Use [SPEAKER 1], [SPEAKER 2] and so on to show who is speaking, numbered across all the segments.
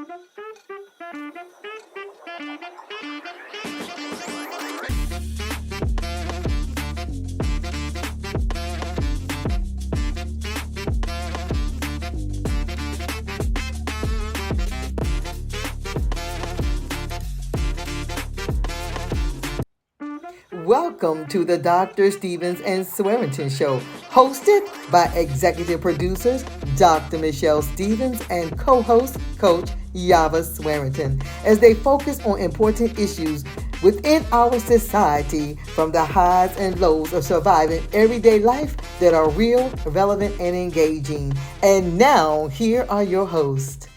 [SPEAKER 1] Welcome to the Dr. Stevens and Swearington Show, hosted by executive producers Dr. Michelle Stevens and co-host Coach Yava Swearington, as they focus on important issues within our society, from the highs and lows of surviving everyday life that are real, relevant, and engaging. And now, here are your hosts.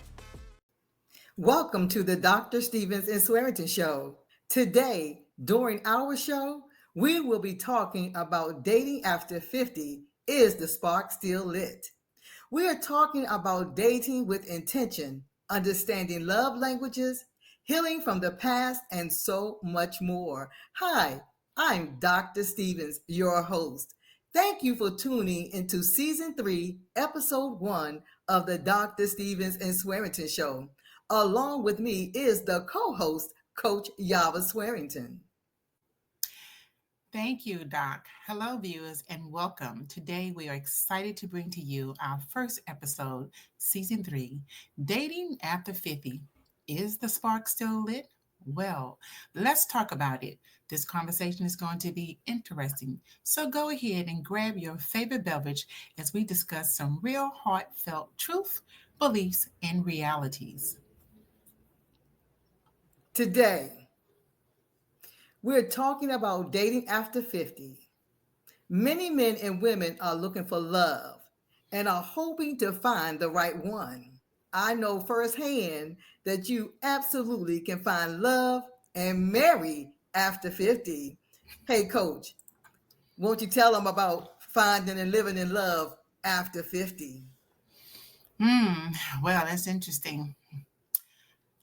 [SPEAKER 1] Welcome to the Dr. Stevens and Swearington Show. Today, during our show, we will be talking about dating after 50. Is the spark still lit? We are talking about dating with intention, understanding love languages, healing from the past, and so much more. Hi, I'm Dr. Stevens, your host. Thank you for tuning into Season 3, Episode 1 of the Dr. Stevens and Swearington Show. Along with me is the co-host, Coach Yava Swearington.
[SPEAKER 2] Thank you, Doc. Hello, viewers, and welcome. Today, we are excited to bring to you our first episode, Season 3, Dating After 50. Is the spark still lit? Well, let's talk about it. This conversation is going to be interesting. So go ahead and grab your favorite beverage as we discuss some real heartfelt truth, beliefs, and realities.
[SPEAKER 1] Today, we're talking about dating after 50. Many men and women are looking for love and are hoping to find the right one. I know firsthand that you absolutely can find love and marry after 50. Hey, coach, won't you tell them about finding and living in love after 50?
[SPEAKER 2] Well, that's interesting.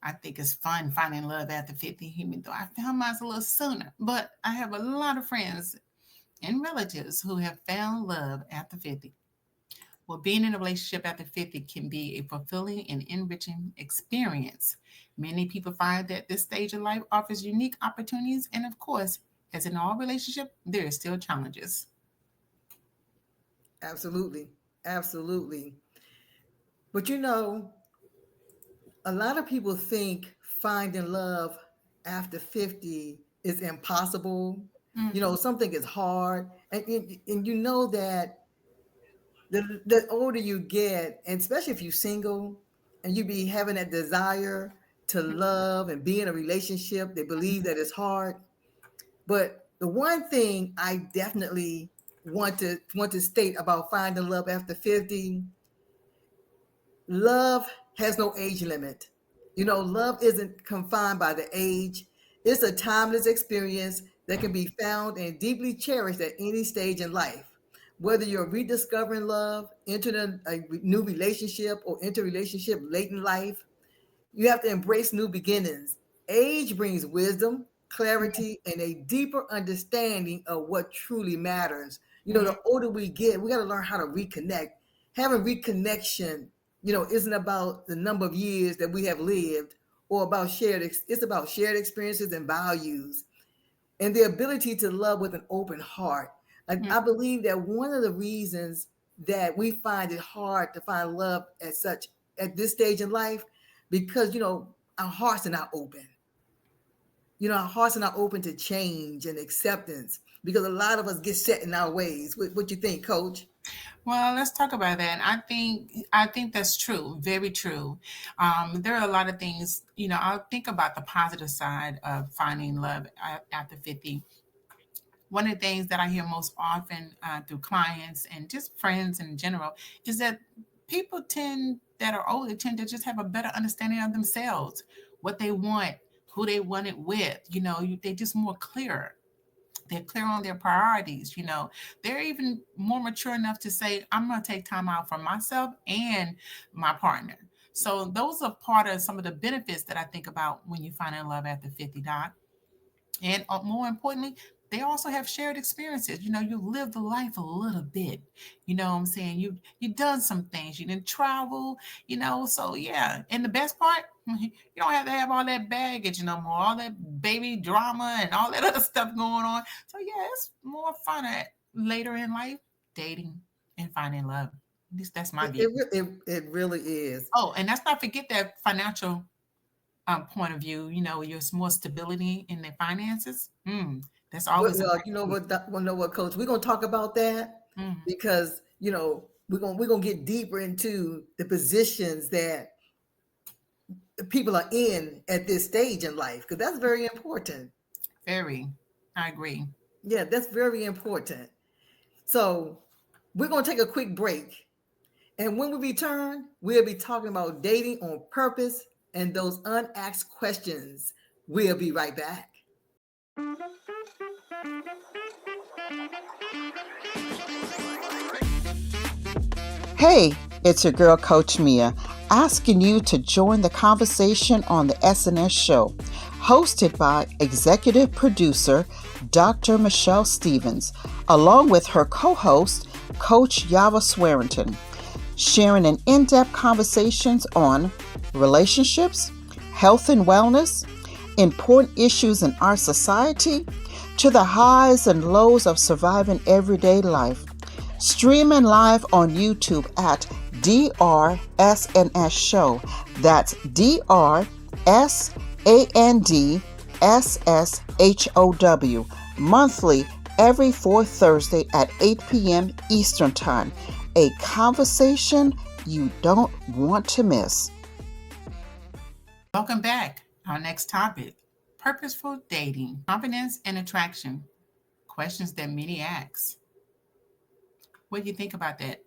[SPEAKER 2] I think it's fun finding love after 50, even though I found mine a little sooner. But I have a lot of friends and relatives who have found love after 50. Well, being in a relationship after 50 can be a fulfilling and enriching experience. Many people find that this stage of life offers unique opportunities, and of course, as in all relationship, there are still challenges.
[SPEAKER 1] Absolutely. Absolutely. But a lot of people think finding love after 50 is impossible.
[SPEAKER 2] Mhm.
[SPEAKER 1] Something is hard. And you know that the older you get, and especially if you're single and you be having that desire to love and be in a relationship, they believe that it's hard. But the one thing I definitely want to state about finding love after 50, love has no age limit. Love isn't confined by the age. It's a timeless experience that can be found and deeply cherished at any stage in life. Whether you're rediscovering love, entering a new relationship, or enter a relationship late in life, you have to embrace new beginnings. Age brings wisdom, clarity, and a deeper understanding of what truly matters.
[SPEAKER 2] Mhm.
[SPEAKER 1] The older we get, we got to learn how to reconnect. Having reconnection, isn't about the number of years that we have lived or about it's about shared experiences and values and the ability to love with an open heart. I believe that one of the reasons that we find it hard to find love at this stage in life, because our hearts are not open. Our hearts are not open to change and acceptance because a lot of us get set in our ways. What you think, Coach?
[SPEAKER 2] Well, let's talk about that. I think that's true, very true. There are a lot of things. I'll think about the positive side of finding love after 50. One of the things that I hear most often through clients and just friends in general is that people that are older tend to just have a better understanding of themselves, what they want, who they want it with. They just more clearer. They're clear on their priorities. They're even more mature enough to say, I'm going to take time out for myself and my partner. So those are part of some of the benefits that I think about when you find in love after 50, Doc. And more importantly, they also have shared experiences. You know, you lived the life a little bit. You know what I'm saying? You done some things. You didn't travel. You know, so yeah. And the best part, you don't have to have all that baggage no more, all that baby drama and all that other stuff going on. So yeah, it's more fun at later in life, dating and finding love. At least that's my view.
[SPEAKER 1] It really is.
[SPEAKER 2] Oh, and let's not forget that financial point of view. You know, there's more stability in their finances. That's always a
[SPEAKER 1] Well,
[SPEAKER 2] great piece.
[SPEAKER 1] you know what, Coach, we're gonna talk about that
[SPEAKER 2] Mm,
[SPEAKER 1] because we're gonna get deeper into the positions that people are in at this stage in life because that's very important.
[SPEAKER 2] very, I agree.
[SPEAKER 1] Yeah, that's very important. So we're gonna take a quick break, and when we return, we'll be talking about dating on purpose and those unasked questions. We'll be right back. Hey, it's your girl, Coach Mia, asking you to join the conversation on the SNS show, hosted by executive producer Dr. Michelle Stevens, along with her co host, Coach Yava Swearington, sharing an in depth conversations on relationships, health and wellness, important issues in our society, to the highs and lows of surviving everyday life. Streaming live on YouTube at DRSNS Show. That's DRSANDSSHOW. Monthly, every fourth Thursday at 8 p.m. Eastern Time. A conversation you don't want to miss.
[SPEAKER 2] Welcome back. Our next topic: purposeful dating, confidence, and attraction. Questions that many ask. What do you think about that,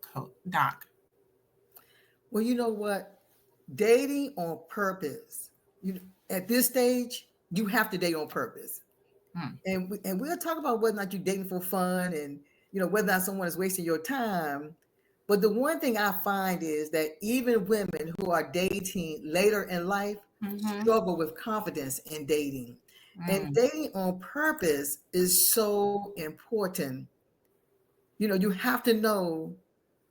[SPEAKER 2] Doc?
[SPEAKER 1] Well, you know what? Dating on purpose. You At this stage, you have to date on purpose.
[SPEAKER 2] Hmm.
[SPEAKER 1] And we'll talk about whether or not you're dating for fun and whether or not someone is wasting your time. But the one thing I find is that even women who are dating later in life
[SPEAKER 2] Mm-hmm.
[SPEAKER 1] struggle with confidence in dating. And
[SPEAKER 2] Mm.
[SPEAKER 1] dating on purpose is so important. You have to know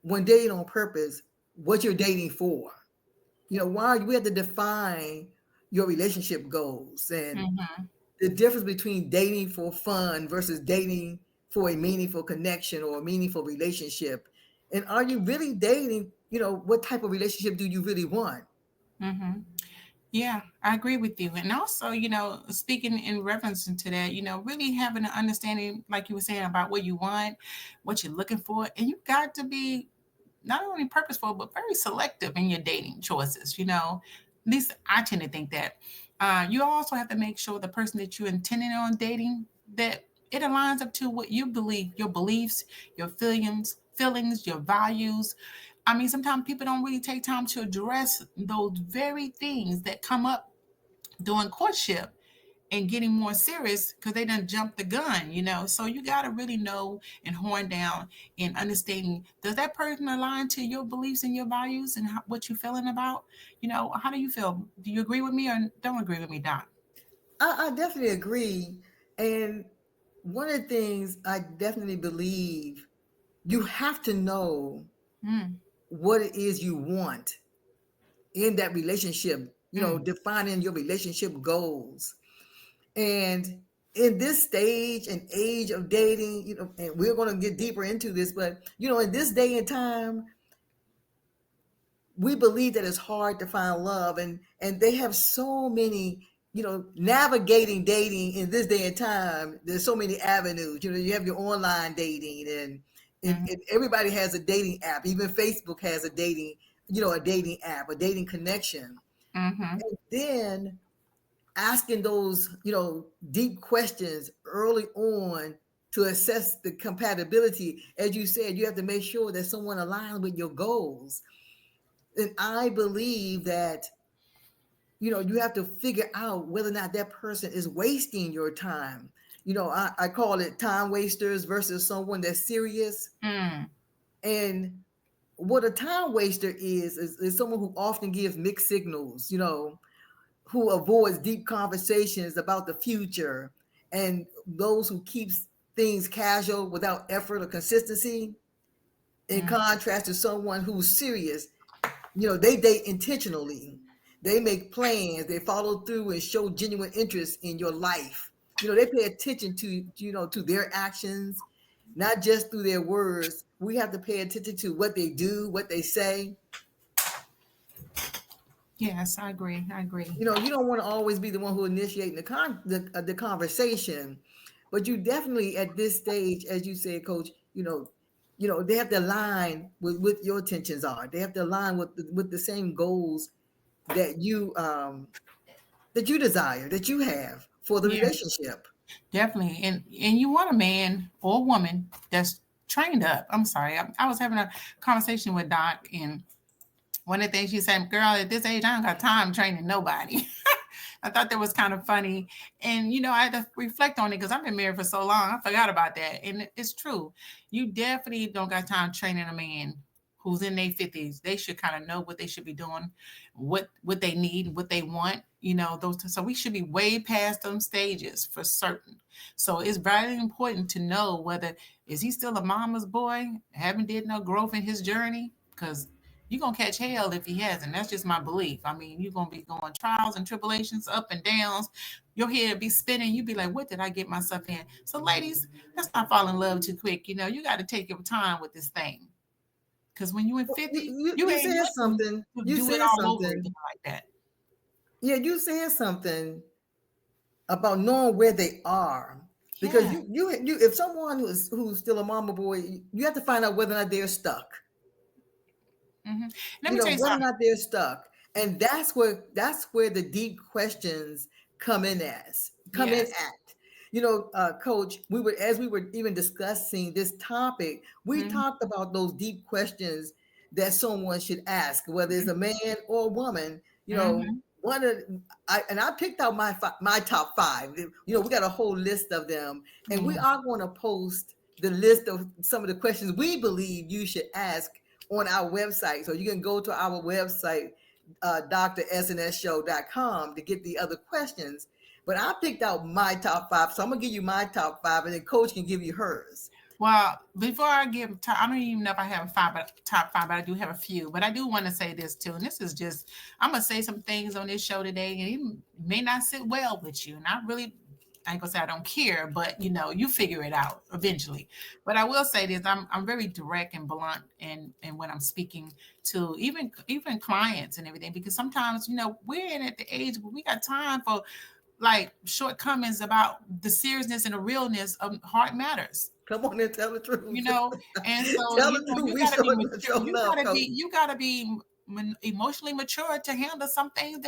[SPEAKER 1] when dating on purpose what you're dating for. Why we have to define your relationship goals and
[SPEAKER 2] Mm-hmm.
[SPEAKER 1] the difference between dating for fun versus dating for a meaningful connection or a meaningful relationship. And are you really dating? What type of relationship do you really want?
[SPEAKER 2] Mm-hmm. Yeah, I agree with you. And also, you know, speaking in reference to that, you know, really having an understanding, like you were saying, about what you want, what you're looking for. And you got to be not only purposeful, but very selective in your dating choices. You know, at least I tend to think that. You also have to make sure the person that you're intending on dating, that it aligns up to what you believe, your beliefs, your feelings, your values. I mean, sometimes people don't really take time to address those very things that come up during courtship and getting more serious because they done jumped the gun, you know. So you got to really know and horn down and understanding, does that person align to your beliefs and your values and what you're feeling about? You know, how do you feel? Do you agree with me or don't agree with me, Doc?
[SPEAKER 1] I definitely agree. And one of the things I definitely believe you have to know
[SPEAKER 2] Mm,
[SPEAKER 1] what it is you want in that relationship,
[SPEAKER 2] mm,
[SPEAKER 1] defining your relationship goals. And in this stage and age of dating, and we're going to get deeper into this, but in this day and time, we believe that it's hard to find love, and they have so many, navigating dating in this day and time. There's so many avenues. You have your online dating,
[SPEAKER 2] mm,
[SPEAKER 1] and everybody has a dating app. Even Facebook has a dating app, a dating connection.
[SPEAKER 2] mm-hmm,
[SPEAKER 1] And then asking those, deep questions early on to assess the compatibility. As you said, you have to make sure that someone aligns with your goals. And I believe that, you have to figure out whether or not that person is wasting your time. I call it time wasters versus someone that's serious.
[SPEAKER 2] mm,
[SPEAKER 1] And what a time waster is someone who often gives mixed signals, who avoids deep conversations about the future, and those who keeps things casual without effort or consistency, in
[SPEAKER 2] Mm.
[SPEAKER 1] contrast to someone who's serious. They date intentionally. They make plans, they follow through and show genuine interest in your life. They pay attention to their actions, not just through their words. We have to pay attention to what they do, what they say.
[SPEAKER 2] Yes, I agree. I agree.
[SPEAKER 1] You don't want to always be the one who initiating the conversation, but you definitely at this stage, as you said, Coach, they have to align with what your intentions are. They have to align with the same goals that you desire, that you have for the
[SPEAKER 2] Yeah,
[SPEAKER 1] relationship.
[SPEAKER 2] definitely. And you want a man or woman that's trained up. I'm sorry. I was having a conversation with Doc, and one of the things she said, girl, at this age, I don't got time training nobody. I thought that was kind of funny. And, I had to reflect on it because I've been married for so long. I forgot about that. And it's true. You definitely don't got time training a man who's in their 50s. They should kind of know what they should be doing, what they need, what they want, those. So we should be way past them stages for certain. So it's very important to know whether is he still a mama's boy, haven't did no growth in his journey, because you're gonna catch hell if he hasn't. That's just my belief. I mean, you're gonna be going trials and tribulations, up and downs. Your head be spinning. You be like, what did I get myself in? So, ladies, let's not fall in love too quick. You got to take your time with this thing. Because when you in 50, you
[SPEAKER 1] You
[SPEAKER 2] ain't
[SPEAKER 1] said
[SPEAKER 2] nothing
[SPEAKER 1] something.
[SPEAKER 2] to
[SPEAKER 1] You
[SPEAKER 2] do it
[SPEAKER 1] said
[SPEAKER 2] all over
[SPEAKER 1] something.
[SPEAKER 2] again like that.
[SPEAKER 1] Yeah, you said something about knowing where they are. Because
[SPEAKER 2] Yeah.
[SPEAKER 1] if someone who's still a mama boy, you have to find out whether or not they're stuck.
[SPEAKER 2] Hmm. Let me tell you
[SPEAKER 1] Whether or
[SPEAKER 2] something.
[SPEAKER 1] not they're stuck. And that's where the deep questions come in as come in
[SPEAKER 2] Yes.
[SPEAKER 1] at. Coach, as we were even discussing this topic, we
[SPEAKER 2] Hmm.
[SPEAKER 1] talked about those deep questions that someone should ask, whether it's a man or a woman.
[SPEAKER 2] Hmm.
[SPEAKER 1] One of I picked out my top five. We got a whole list of them, and we
[SPEAKER 2] Yeah.
[SPEAKER 1] are going to post the list of some of the questions we believe you should ask on our website. So you can go to our website, drsnsshow.com, to get the other questions. But I picked out my top five. So I'm going to give you my top five, and then Coach can give you hers.
[SPEAKER 2] Well, before I give, I don't even know if I have top five, but I do have a few. But I do want to say this too, and this is just, I'm gonna say some things on this show today, and it may not sit well with you. And I ain't gonna say I don't care, but you figure it out eventually. But I will say this: I'm very direct and blunt, and when I'm speaking to even clients and everything, because sometimes we're in at the age where we got time for like shortcomings about the seriousness and the realness of heart matters.
[SPEAKER 1] Come on and tell the
[SPEAKER 2] you
[SPEAKER 1] truth.
[SPEAKER 2] know and so
[SPEAKER 1] Tell the truth.
[SPEAKER 2] you
[SPEAKER 1] We
[SPEAKER 2] got to
[SPEAKER 1] show
[SPEAKER 2] be mature,
[SPEAKER 1] show love, Coach.
[SPEAKER 2] you got to be emotionally mature to handle some things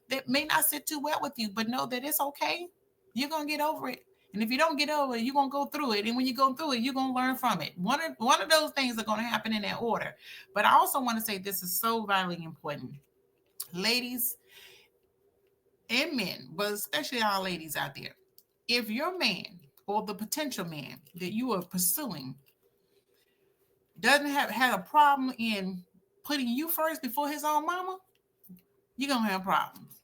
[SPEAKER 2] that may not sit too well with you, but know that it's okay. You're gonna get over it. And if you don't get over it, you're gonna go through it. And when you go through it, you're gonna learn from it. One of those things are gonna happen in that order. But I also want to say this is so vitally important. Ladies and men, but especially our ladies out there, if your man or the potential man that you are pursuing doesn't have had a problem in putting you first before his own mama, you're gonna have problems.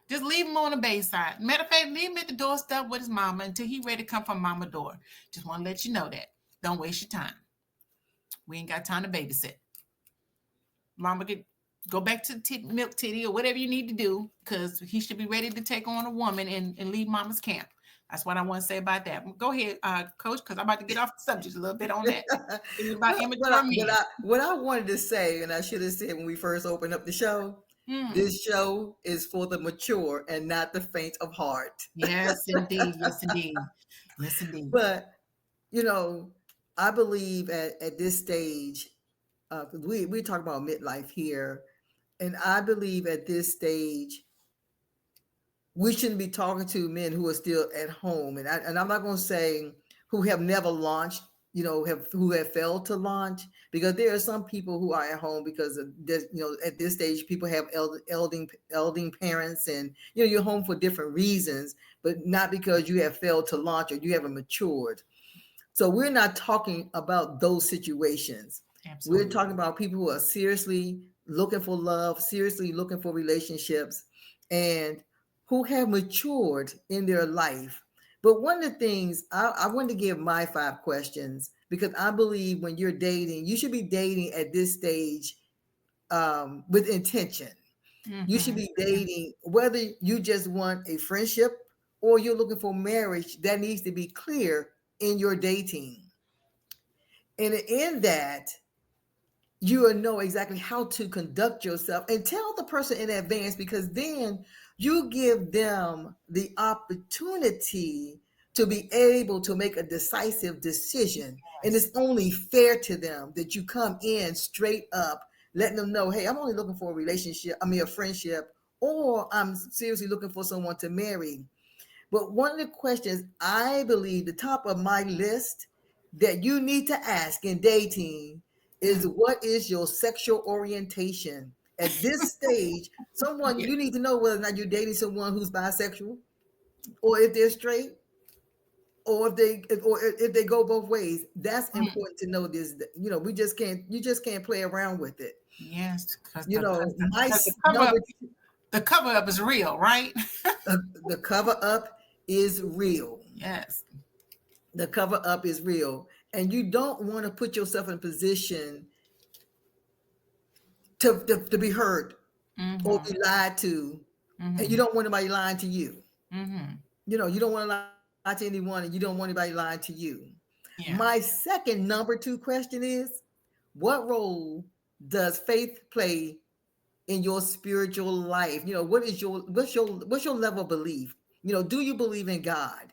[SPEAKER 2] Just leave him on the bayside. Matter of fact, leave him at the doorstep with his mama until he ready to come from mama door. Just want to let you know that. Don't waste your time. We ain't got time to babysit. Mama could go back to milk titty or whatever you need to do, because he should be ready to take on a woman and leave mama's camp. That's what I want to say about that. Go ahead, Coach, because I'm about to get off the subject a little bit on that. It's about immature men.
[SPEAKER 1] What I wanted to say, and I should have said when we first opened up the show, this show is for the mature and not the faint of heart.
[SPEAKER 2] Yes, indeed. Yes, indeed. Yes, indeed.
[SPEAKER 1] But I believe at this stage, we talk about midlife here, and I believe at this stage we shouldn't be talking to men who are still at home, and I'm not going to say who have never launched, who have failed to launch, because there are some people who are at home because of this, at this stage people have elding parents, and you're home for different reasons, but not because you have failed to launch or you haven't matured. So we're not talking about those situations.
[SPEAKER 2] Absolutely.
[SPEAKER 1] We're talking about people who are seriously looking for love, seriously looking for relationships, and who have matured in their life. But one of the things I want to give my 5 questions, because I believe when you're dating, you should be dating at this stage with intention. You should
[SPEAKER 2] Mm-hmm.
[SPEAKER 1] be dating, whether you just want a friendship or you're looking for marriage, that needs to be clear in your dating. And in that, you will know exactly how to conduct yourself and tell the person in advance, because then you give them the opportunity to be able to make a decisive decision. And it's
[SPEAKER 2] Yes.
[SPEAKER 1] only fair to them that you come in straight up, letting them know, hey, I'm only looking for a relationship, I mean, a friendship, or I'm seriously looking for someone to marry. But one of the questions I believe the top of my list that you need to ask in dating is,
[SPEAKER 2] Mm.
[SPEAKER 1] what is your sexual orientation? At this stage, someone,
[SPEAKER 2] Yeah.
[SPEAKER 1] you need to know whether or not you're dating someone who's bisexual, or if they're straight, or if they go both ways. That's
[SPEAKER 2] Mm.
[SPEAKER 1] important to know. This, we just can't, you just can't play around with it.
[SPEAKER 2] Yes, because
[SPEAKER 1] You know, my
[SPEAKER 2] cause the cover
[SPEAKER 1] number
[SPEAKER 2] up, the cover up is real, right?
[SPEAKER 1] the cover up is real.
[SPEAKER 2] Yes.
[SPEAKER 1] The cover up is real, and you don't want to put yourself in a position to be hurt or
[SPEAKER 2] Mm-hmm.
[SPEAKER 1] be lied to, and you
[SPEAKER 2] Mm-hmm.
[SPEAKER 1] don't want anybody lying to you.
[SPEAKER 2] Mm-hmm.
[SPEAKER 1] You don't want to lie to anyone, and you don't want anybody lying to you. My
[SPEAKER 2] Yeah.
[SPEAKER 1] second number 2 question is, what role does faith play in your spiritual life? What's your level of belief? Do you believe in God?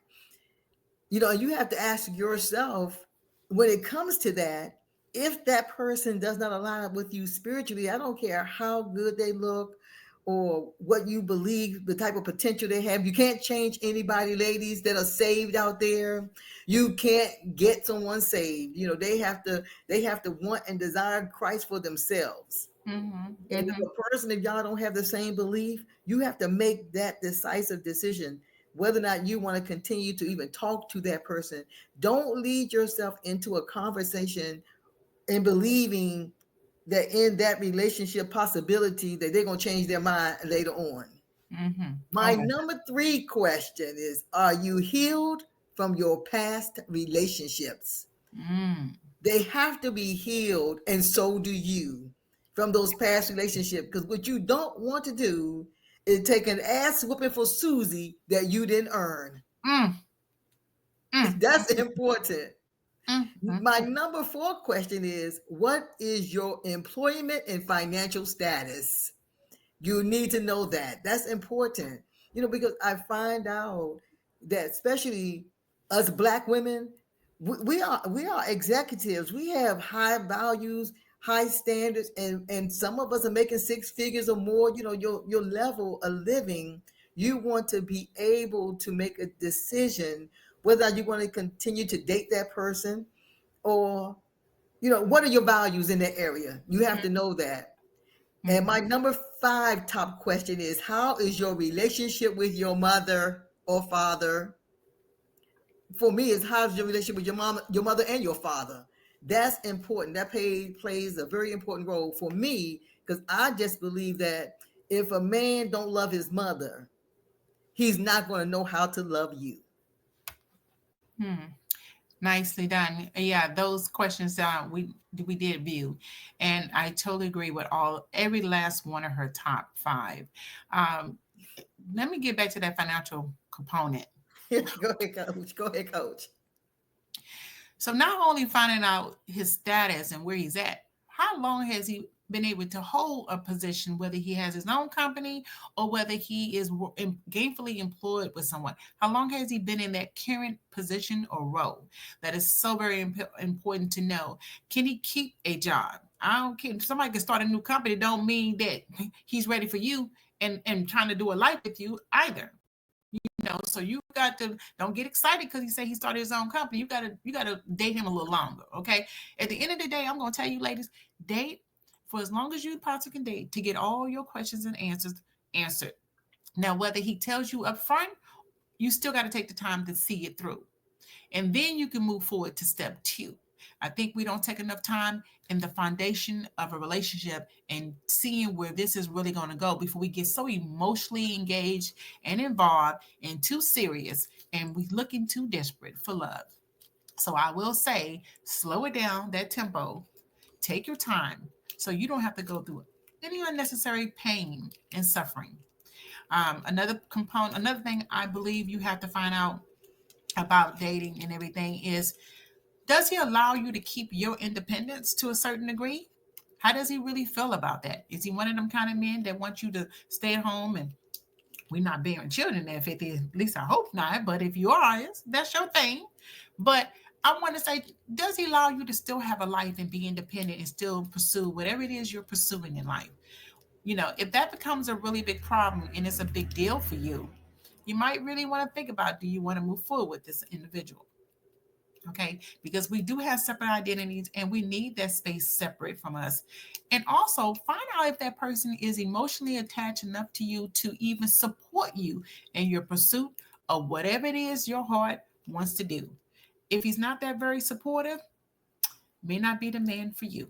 [SPEAKER 1] And you have to ask yourself, when it comes to that, if that person does not align up with you spiritually, I don't care how good they look or what you believe, the type of potential they have. You can't change anybody, ladies, that are saved out there. You can't get someone saved. They have to want and desire Christ for themselves.
[SPEAKER 2] Mm-hmm.
[SPEAKER 1] And if
[SPEAKER 2] Mm-hmm.
[SPEAKER 1] if y'all don't have the same belief, you have to make that decisive decision whether or not you want to continue to even talk to that person. Don't lead yourself into a conversation and believing that in that relationship possibility that they're going to change their mind later on.
[SPEAKER 2] Mm-hmm. Oh
[SPEAKER 1] My
[SPEAKER 2] my
[SPEAKER 1] number 3 question is, are you healed from your past relationships?
[SPEAKER 2] God. Mm.
[SPEAKER 1] They have to be healed, and so do you, from those past relationships. Because what you don't want to do is take an ass whooping for Susie that you didn't earn.
[SPEAKER 2] Mm. Mm.
[SPEAKER 1] That's important.
[SPEAKER 2] Mm. Mm.
[SPEAKER 1] My number 4 question is, what is your employment and financial status? You need to know that. That's important. Because I find out that, especially us Black women, we are executives. We have high values, high standards, and some of us are making 6 figures or more. Your level of living. You want to be able to make a decision whether you want to continue to date that person, or what are your values in that area. You have to know that. And
[SPEAKER 2] Mm-hmm.
[SPEAKER 1] my number 5 top question is, how is your relationship with your mother or father? For me, it's, how's your relationship with your mom, your mother, and your father? That's important. That plays a very important role for me, because I just believe that if a man don't love his mother, he's not going to know how to love you.
[SPEAKER 2] Hmm. Nicely done. Yeah, those questions we did view, and I totally agree with every last one of her top five. Um, Let me get back to that financial component.
[SPEAKER 1] Go ahead, coach. Go ahead, coach.
[SPEAKER 2] So not only finding out his status and where he's at, how long has he been able to hold a position, whether he has his own company or whether he is gainfully employed with someone? How long has he been in that current position or role? That is so very important to know. Can he keep a job? I don't care. Somebody can start a new company. Don't mean that he's ready for you and trying to do a life with you either. So you got to don't get excited because he said he started his own company. You gotta date him a little longer. Okay. At the end of the day, I'm gonna tell you, ladies, date for as long as you possibly can date to get all your questions and answers answered. Now, whether he tells you up front, you still got to take the time to see it through. And then you can move forward to step 2. I think we don't take enough time in the foundation of a relationship and seeing where this is really going to go before we get so emotionally engaged and involved and too serious and we looking too desperate for love. So I will say, slow it down, that tempo, take your time so you don't have to go through any unnecessary pain and suffering. Another component, another thing I believe you have to find out about dating and everything is, does he allow you to keep your independence to a certain degree? How does he really feel about that? Is he one of them kind of men that want you to stay at home and we're not bearing children at 50? At least I hope not. But if you are, that's your thing. But I want to say, does he allow you to still have a life and be independent and still pursue whatever it is you're pursuing in life? If that becomes a really big problem and it's a big deal for you, you might really want to think about, do you want to move forward with this individual? Okay, because we do have separate identities and we need that space separate from us. And also find out if that person is emotionally attached enough to you to even support you in your pursuit of whatever it is your heart wants to do. If he's not that very supportive, may not be the man for you.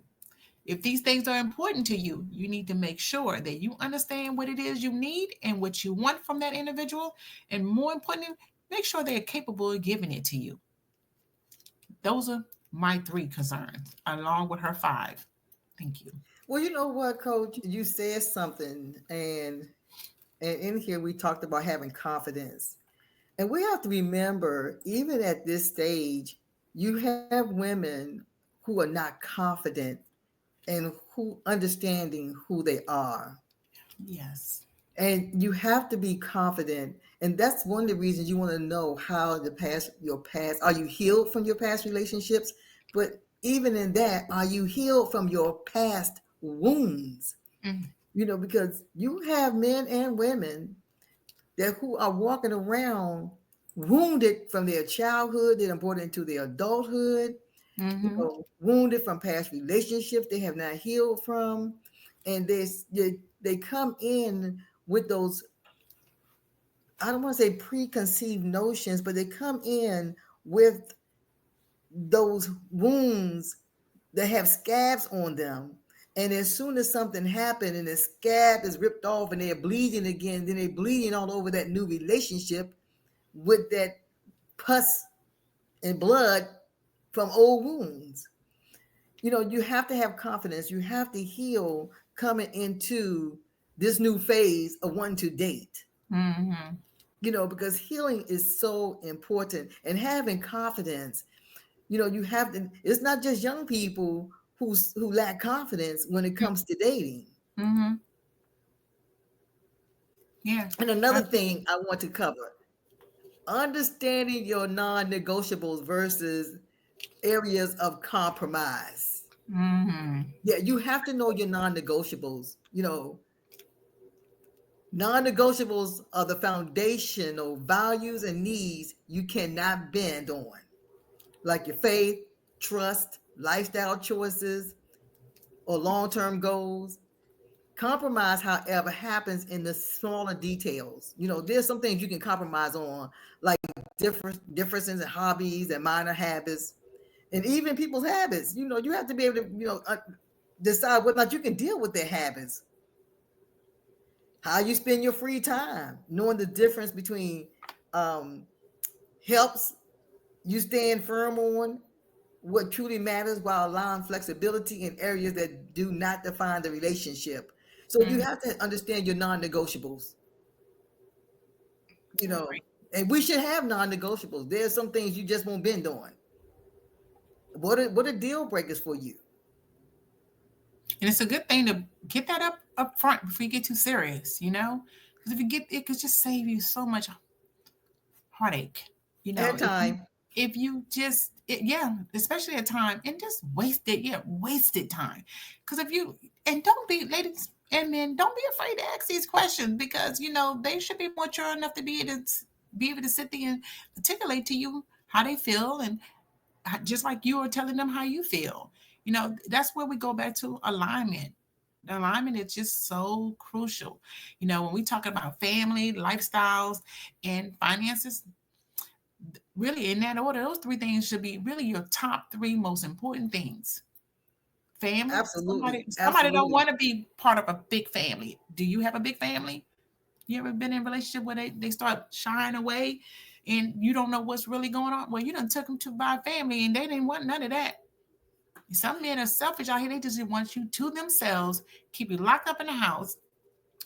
[SPEAKER 2] If these things are important to you, you need to make sure that you understand what it is you need and what you want from that individual. And more importantly, make sure they're capable of giving it to you. Those are my three concerns, along with her five. Thank you.
[SPEAKER 1] Well, you know what, Coach? You said something, and in here we talked about having confidence. And we have to remember, even at this stage, you have women who are not confident and who understanding who they are.
[SPEAKER 2] Yes.
[SPEAKER 1] And you have to be confident. And that's one of the reasons you want to know how your past, are you healed from your past relationships? But even in that, are you healed from your past wounds?
[SPEAKER 2] Mm.
[SPEAKER 1] Because you have men and women that who are walking around wounded from their childhood, they are brought into their adulthood,
[SPEAKER 2] Mm-hmm.
[SPEAKER 1] wounded from past relationships they have not healed from, and they come in with those, I don't want to say preconceived notions, but they come in with those wounds that have scabs on them. And as soon as something happened and the scab is ripped off and they're bleeding again, then they're bleeding all over that new relationship with that pus and blood from old wounds. You have to have confidence. You have to heal coming into this new phase of wanting to date.
[SPEAKER 2] Mm-hmm.
[SPEAKER 1] Because healing is so important, and having confidence. You have to. It's not just young people who lack confidence when it comes to dating.
[SPEAKER 2] Mm-hmm. Yeah.
[SPEAKER 1] And another
[SPEAKER 2] I,
[SPEAKER 1] thing I want to cover: understanding your non-negotiables versus areas of compromise.
[SPEAKER 2] mm-hmm.
[SPEAKER 1] Yeah, you have to know your non-negotiables. Non-negotiables are the foundational values and needs you cannot bend on, like your faith, trust, lifestyle choices, or long-term goals. Compromise, however, happens in the smaller details. There's some things you can compromise on, like differences in hobbies and minor habits, and even people's habits. You have to be able to, decide whether or not you can deal with their habits, how you spend your free time, knowing the difference between um, helps you stand firm on what truly matters while allowing flexibility in areas that do not define the relationship. So you
[SPEAKER 2] Mm-hmm.
[SPEAKER 1] have to understand your non-negotiables, you
[SPEAKER 2] I
[SPEAKER 1] know,
[SPEAKER 2] agree.
[SPEAKER 1] and we should have non-negotiables. There's some things you just won't bend on. What are deal breakers for you?
[SPEAKER 2] And it's a good thing to get that up front before you get too serious, Because if you get it could just save you so much heartache.
[SPEAKER 1] At
[SPEAKER 2] If you
[SPEAKER 1] time,
[SPEAKER 2] yeah, especially at time and just wasted time. Because if you and don't be ladies and men, don't be afraid to ask these questions because they should be mature enough to be able to sit there and articulate to you how they feel and just like you are telling them how you feel. That's where we go back to alignment. Alignment is just so crucial. When we talk about family, lifestyles, and finances, Really, in that order, those three things should be really your top three most important things. Family.
[SPEAKER 1] Absolutely,
[SPEAKER 2] Somebody don't
[SPEAKER 1] absolutely.
[SPEAKER 2] want to be part of a big family. Do you have a big family? You ever been in a relationship where they start shying away and you don't know what's really going on? Well, you done took them to by family and they didn't want none of that. Some men are selfish out here. They just want you to themselves, keep you locked up in the house,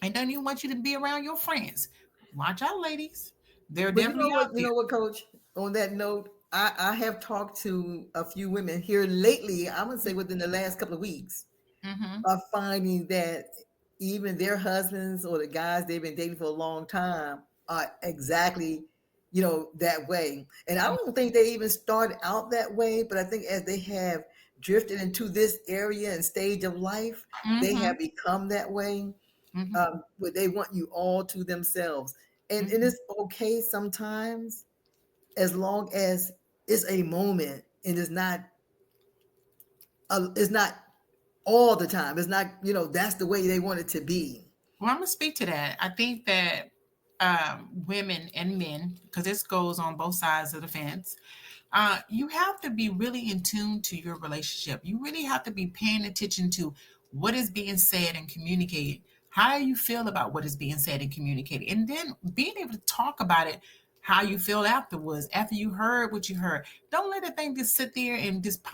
[SPEAKER 2] and don't even want you to be around your friends. Watch out, ladies. They're
[SPEAKER 1] But you
[SPEAKER 2] definitely
[SPEAKER 1] know
[SPEAKER 2] out
[SPEAKER 1] what? You
[SPEAKER 2] there.
[SPEAKER 1] know what, Coach? On that note, I have talked to a few women here lately. I would say within the last couple of weeks,
[SPEAKER 2] Mm-hmm.
[SPEAKER 1] are finding that even their husbands or the guys they've been dating for a long time are exactly, that way. And I don't think they even started out that way, but I think as they have drifted into this area and stage of life, they
[SPEAKER 2] Mm-hmm.
[SPEAKER 1] have become that way.
[SPEAKER 2] Mm-hmm.
[SPEAKER 1] Where they want you all to themselves, and
[SPEAKER 2] Mm-hmm.
[SPEAKER 1] it's okay sometimes, as long as it's a moment and it's not all the time. It's not, that's the way they want it to be.
[SPEAKER 2] Well, I'm gonna speak to that. I think that women and men, because this goes on both sides of the fence, you have to be really in tune to your relationship. You really have to be paying attention to what is being said and communicated. How you feel about what is being said and communicated, and then being able to talk about it. How you feel afterwards, after you heard what you heard. Don't let the thing just sit there and just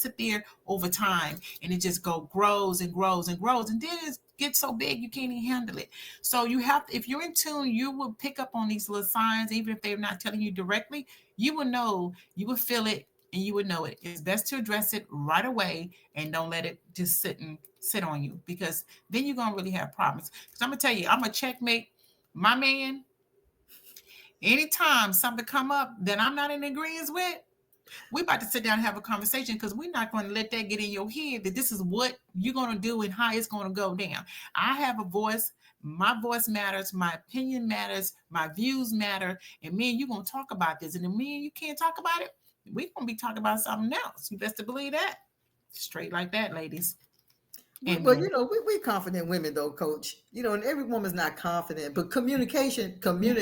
[SPEAKER 2] sit there over time, and it just grows and grows and grows, and then it gets so big you can't even handle it. So you have to, if you're in tune, you will pick up on these little signs, even if they're not telling you directly. You will know, you will feel it, and you would know it. It's best to address it right away and don't let it just sit on you, because then you're gonna really have problems. Because I'm gonna tell you, I'm a checkmate. My man, anytime something come up that I'm not in agreement with, we about to sit down and have a conversation, because we're not going to let that get in your head that this is what you're going to do and how it's going to go down. I have a voice. My voice matters. My opinion matters. My views matter. And me and you going to talk about this. And then me and you can't talk about it, we're going to be talking about something else. You best to believe that. Straight like that, ladies and
[SPEAKER 1] Well,
[SPEAKER 2] men.
[SPEAKER 1] we're confident women, though, Coach. And every woman's not confident, but communication
[SPEAKER 2] You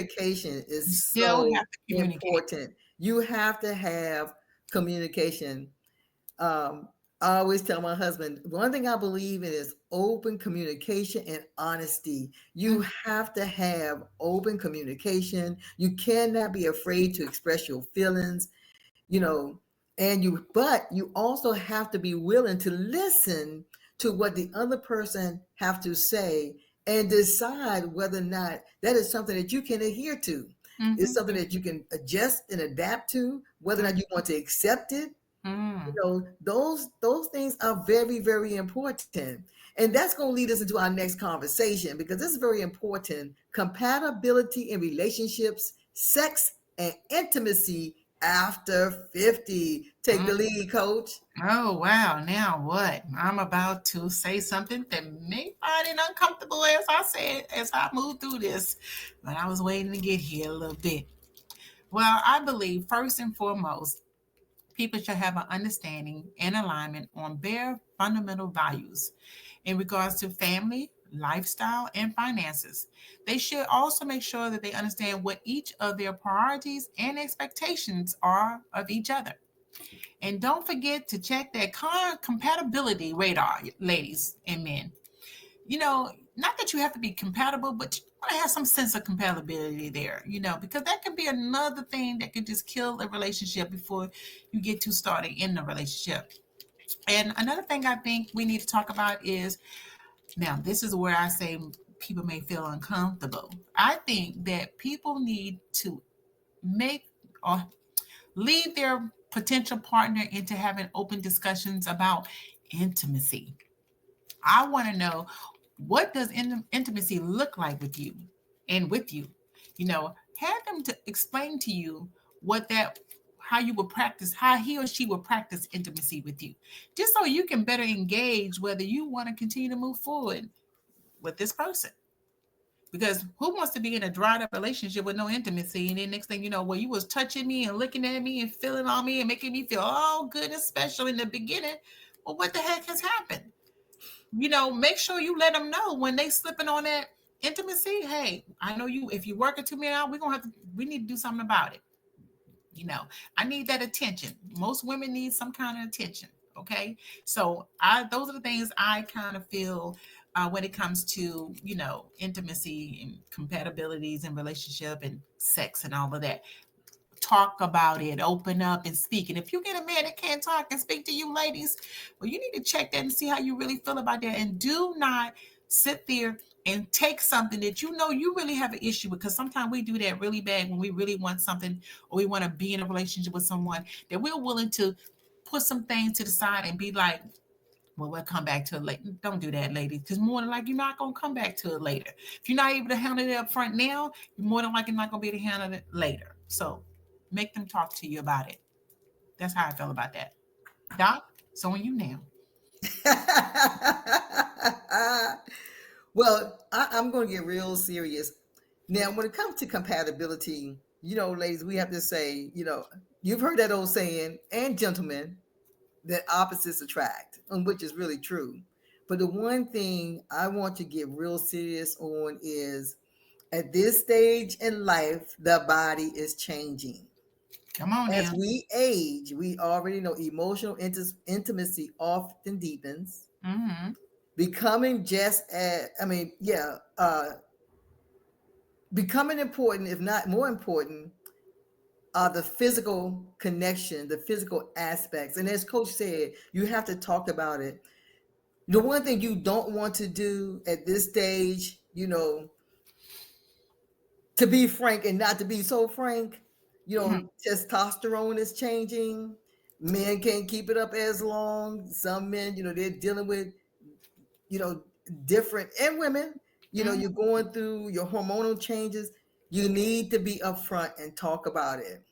[SPEAKER 1] is
[SPEAKER 2] still
[SPEAKER 1] so
[SPEAKER 2] have to communicate.
[SPEAKER 1] important. You have to have communication. I always tell my husband, one thing I believe in is open communication and honesty. You
[SPEAKER 2] Mm,
[SPEAKER 1] have to have open communication. You cannot be afraid to express your feelings, you know, but you also have to be willing to listen to what the other person have to say and decide whether or not that is something that you can adhere to. It's
[SPEAKER 2] mhm,
[SPEAKER 1] something that you can adjust and adapt to, whether or not you want to accept it.
[SPEAKER 2] mm.
[SPEAKER 1] Those things are very, very important. And that's going to lead us into our next conversation, because this is very important. Compatibility in relationships, sex, and intimacy after 50. Take the lead, Coach.
[SPEAKER 2] Oh, wow. Now what? I'm about to say something that may find it uncomfortable, as I said, as I move through this, but I was waiting to get here a little bit. Well, I believe first and foremost, people should have an understanding and alignment on their fundamental values in regards to family, lifestyle, and finances. They should also make sure that they understand what each of their priorities and expectations are of each other. And don't forget to check that compatibility radar, ladies and men. Not that you have to be compatible, but you want to have some sense of compatibility there, because that can be another thing that could just kill a relationship before you get too started in the relationship. And another thing I think we need to talk about is, now, this is where I say people may feel uncomfortable. I think that people need to make or lead their potential partner into having open discussions about intimacy. I want to know, what does intimacy look like with you and with you? Have them to explain to you what that how you would practice, how he or she will practice intimacy with you, just so you can better engage whether you want to continue to move forward with this person. Because who wants to be in a dried up relationship with no intimacy? And then next thing you know, well, you was touching me and looking at me and feeling on me and making me feel all good and special in the beginning. Well, what the heck has happened? Make sure you let them know when they slipping on that intimacy. Hey, I know you. If you work it to me out, we need to do something about it. You know, I need that attention. Most women need some kind of attention. Okay. So I those are the things I kind of feel when it comes to, you know, intimacy and compatibilities and relationship and sex and all of that. Talk about it, open up and speak. And if you get a man that can't talk and speak to you, ladies, well, you need to check that and see how you really feel about that. And do not sit there and take something that you know you really have an issue with. Because sometimes we do that really bad when we really want something or we want to be in a relationship with someone that we're willing to put some things to the side and be like, well, we'll come back to it later. Don't do that, ladies, because more than likely you're not gonna come back to it later. If you're not able to handle it up front now, you're more than likely not gonna be able to handle it later. So make them talk to you about it. That's how I feel about that. Doc, so on you now.
[SPEAKER 1] Well, I'm going to get real serious. Now, when it comes to compatibility, ladies, we have to say, you've heard that old saying, and gentlemen, that opposites attract, which is really true. But the one thing I want to get real serious on is at this stage in life, the body is changing.
[SPEAKER 2] Come on
[SPEAKER 1] As
[SPEAKER 2] now.
[SPEAKER 1] we age, we already know emotional intimacy often deepens,
[SPEAKER 2] Mm-hmm.
[SPEAKER 1] becoming just as, becoming important, if not more important, are the physical connection, the physical aspects. And as Coach said, you have to talk about it. The one thing you don't want to do at this stage, to be frank and not to be so frank,
[SPEAKER 2] Mm-hmm.
[SPEAKER 1] testosterone is changing. Men can't keep it up as long. Some men, they're dealing with, you know, different, and women,
[SPEAKER 2] Mm-hmm.
[SPEAKER 1] you're going through your hormonal changes. You need to be upfront and talk about it.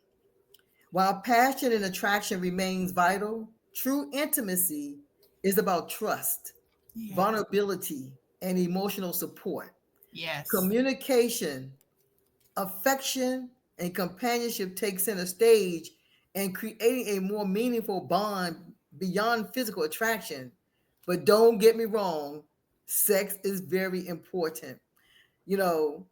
[SPEAKER 1] While passion and attraction remains vital, true intimacy is about trust,
[SPEAKER 2] Yes.
[SPEAKER 1] vulnerability, and emotional support.
[SPEAKER 2] Yes.
[SPEAKER 1] Communication, affection, and companionship take center stage and creating a more meaningful bond beyond physical attraction. But don't get me wrong, sex is very important, you know.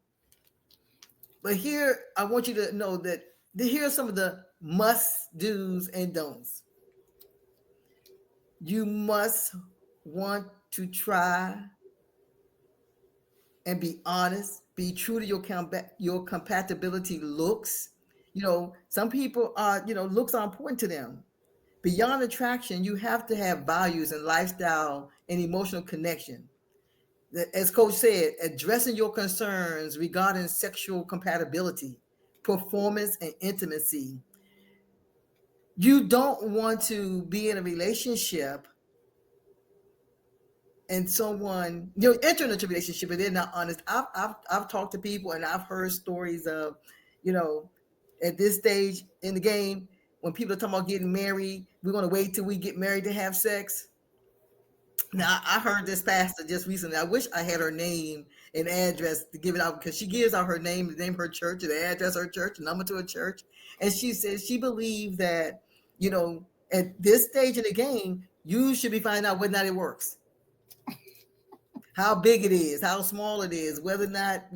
[SPEAKER 1] But here, I want you to know that here are some of the must do's and don'ts. You must want to try and be honest, be true to your compatibility looks. Some people are, looks are important to them. Beyond attraction, you have to have values and lifestyle and emotional connection. As Coach said, addressing your concerns regarding sexual compatibility, performance, and intimacy. You don't want to be in a relationship and someone, enter into a relationship and they're not honest. I've talked to people and I've heard stories of, you know, at this stage in the game, when people are talking about getting married, we're going to wait till we get married to have sex. Now, I heard this pastor just recently. I wish I had her name and address to give it out, because she gives out her name, the name of her church, the address of her church, the number to her church. And she says she believed that, at this stage in the game, you should be finding out whether or not it works, how big it is, how small it is, whether or not,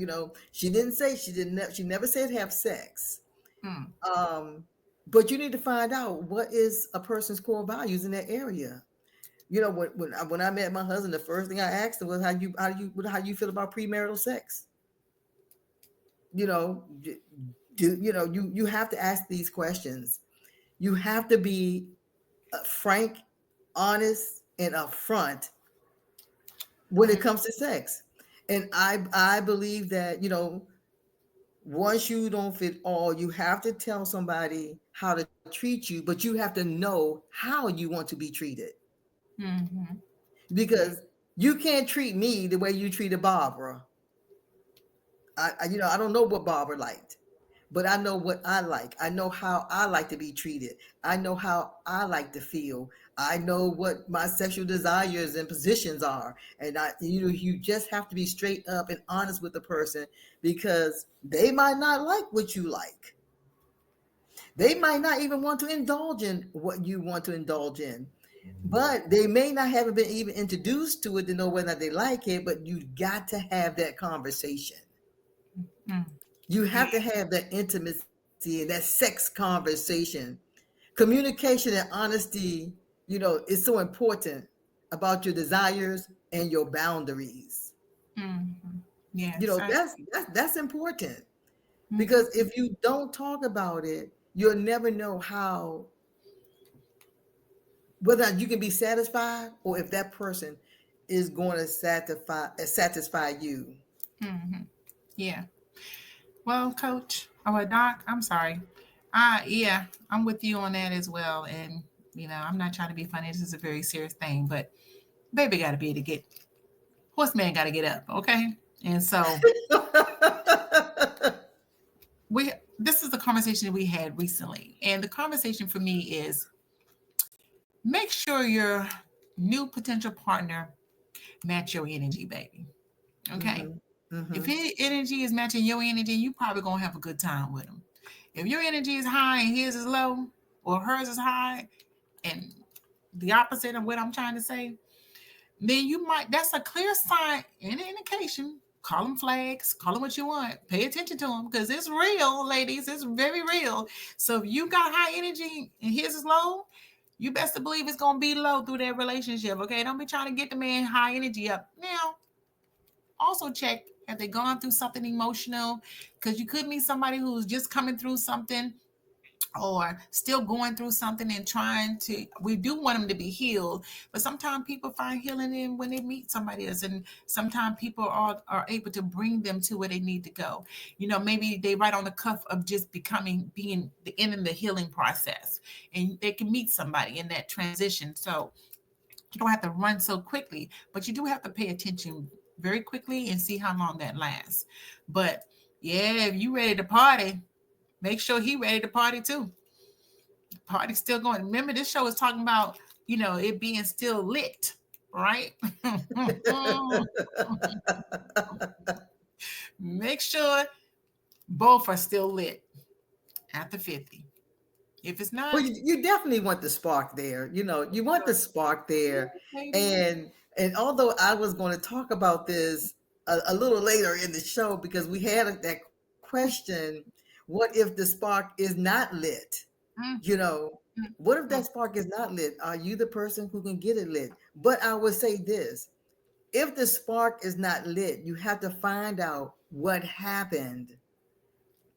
[SPEAKER 1] she didn't say, she never said have sex.
[SPEAKER 2] Mm.
[SPEAKER 1] Um, but you need to find out what is a person's core values in that area. When I met my husband, the first thing I asked him was how you feel about premarital sex. You know, you have to ask these questions. You have to be frank, honest, and upfront when it comes to sex. And I believe that, once you don't fit all, you have to tell somebody how to treat you, but you have to know how you want to be treated.
[SPEAKER 2] Mm-hmm.
[SPEAKER 1] Because you can't treat me the way you treated Barbara. I don't know what Barbara liked, but I know what I like. I know how I like to be treated. I know how I like to feel. I know what my sexual desires and positions are. And you just have to be straight up and honest with the person, because they might not like what you like. They might not even want to indulge in what you want to indulge in. But they may not have been even introduced to it to know whether they like it, but you got to have that conversation.
[SPEAKER 2] Mm.
[SPEAKER 1] You
[SPEAKER 2] Yeah.
[SPEAKER 1] have to have that intimacy. and that sex conversation. Communication and honesty, is so important about your desires and your boundaries.
[SPEAKER 2] Mm-hmm. Yes.
[SPEAKER 1] That's important,
[SPEAKER 2] Mhm.
[SPEAKER 1] because if you don't talk about it, you'll never know how, whether you can be satisfied or if that person is going to satisfy you.
[SPEAKER 2] Mhm. Yeah. Well, Coach, well, Doc, I'm sorry. Yeah, I'm with you on that as well. And I'm not trying to be funny. This is a very serious thing, but baby got to be able to get horseman got to get up, okay? And so we this is the conversation that we had recently, and the conversation for me is make sure your new potential partner match your energy, baby. Okay.
[SPEAKER 1] Hmm.
[SPEAKER 2] If
[SPEAKER 1] Hmm.
[SPEAKER 2] his energy is matching your energy, you probably gonna have a good time with him. If your energy is high and his is low, or hers is high and the opposite of what I'm trying to say, then that's a clear sign and an indication. Call them flags, call them what you want. Pay attention to them because it's real, ladies. It's very real. So if you got high energy and his is low, you best to believe it's gonna be low through that relationship. Okay, don't be trying to get the man high energy up. Now, also check, have they gone through something emotional? Because you could meet somebody who's just coming through something or still going through something and trying to, we do want them to be healed, but sometimes people find healing in when they meet somebody else, and sometimes people are able to bring them to where they need to go. Maybe they right on the cuff of just being the end of the healing process, and they can meet somebody in that transition. So you don't have to run so quickly, but you do have to pay attention very quickly and see how long that lasts. But yeah, if you ready to party, make sure he ready to party too. Party's still going. Remember, this show is talking about, it being still lit, right? Make sure both are still lit after 50. If it's
[SPEAKER 1] Well,
[SPEAKER 2] not,
[SPEAKER 1] you definitely want the spark there. You want the spark
[SPEAKER 2] yeah,
[SPEAKER 1] there.
[SPEAKER 2] baby.
[SPEAKER 1] And although I was going to talk about this a little later in the show, because we had that question, what if the spark is not lit?
[SPEAKER 2] Mm,
[SPEAKER 1] You know,
[SPEAKER 2] mm,
[SPEAKER 1] what if
[SPEAKER 2] mm.
[SPEAKER 1] that spark is not lit? Are you the person who can get it lit? But I would say this: if the spark is not lit, you have to find out what happened,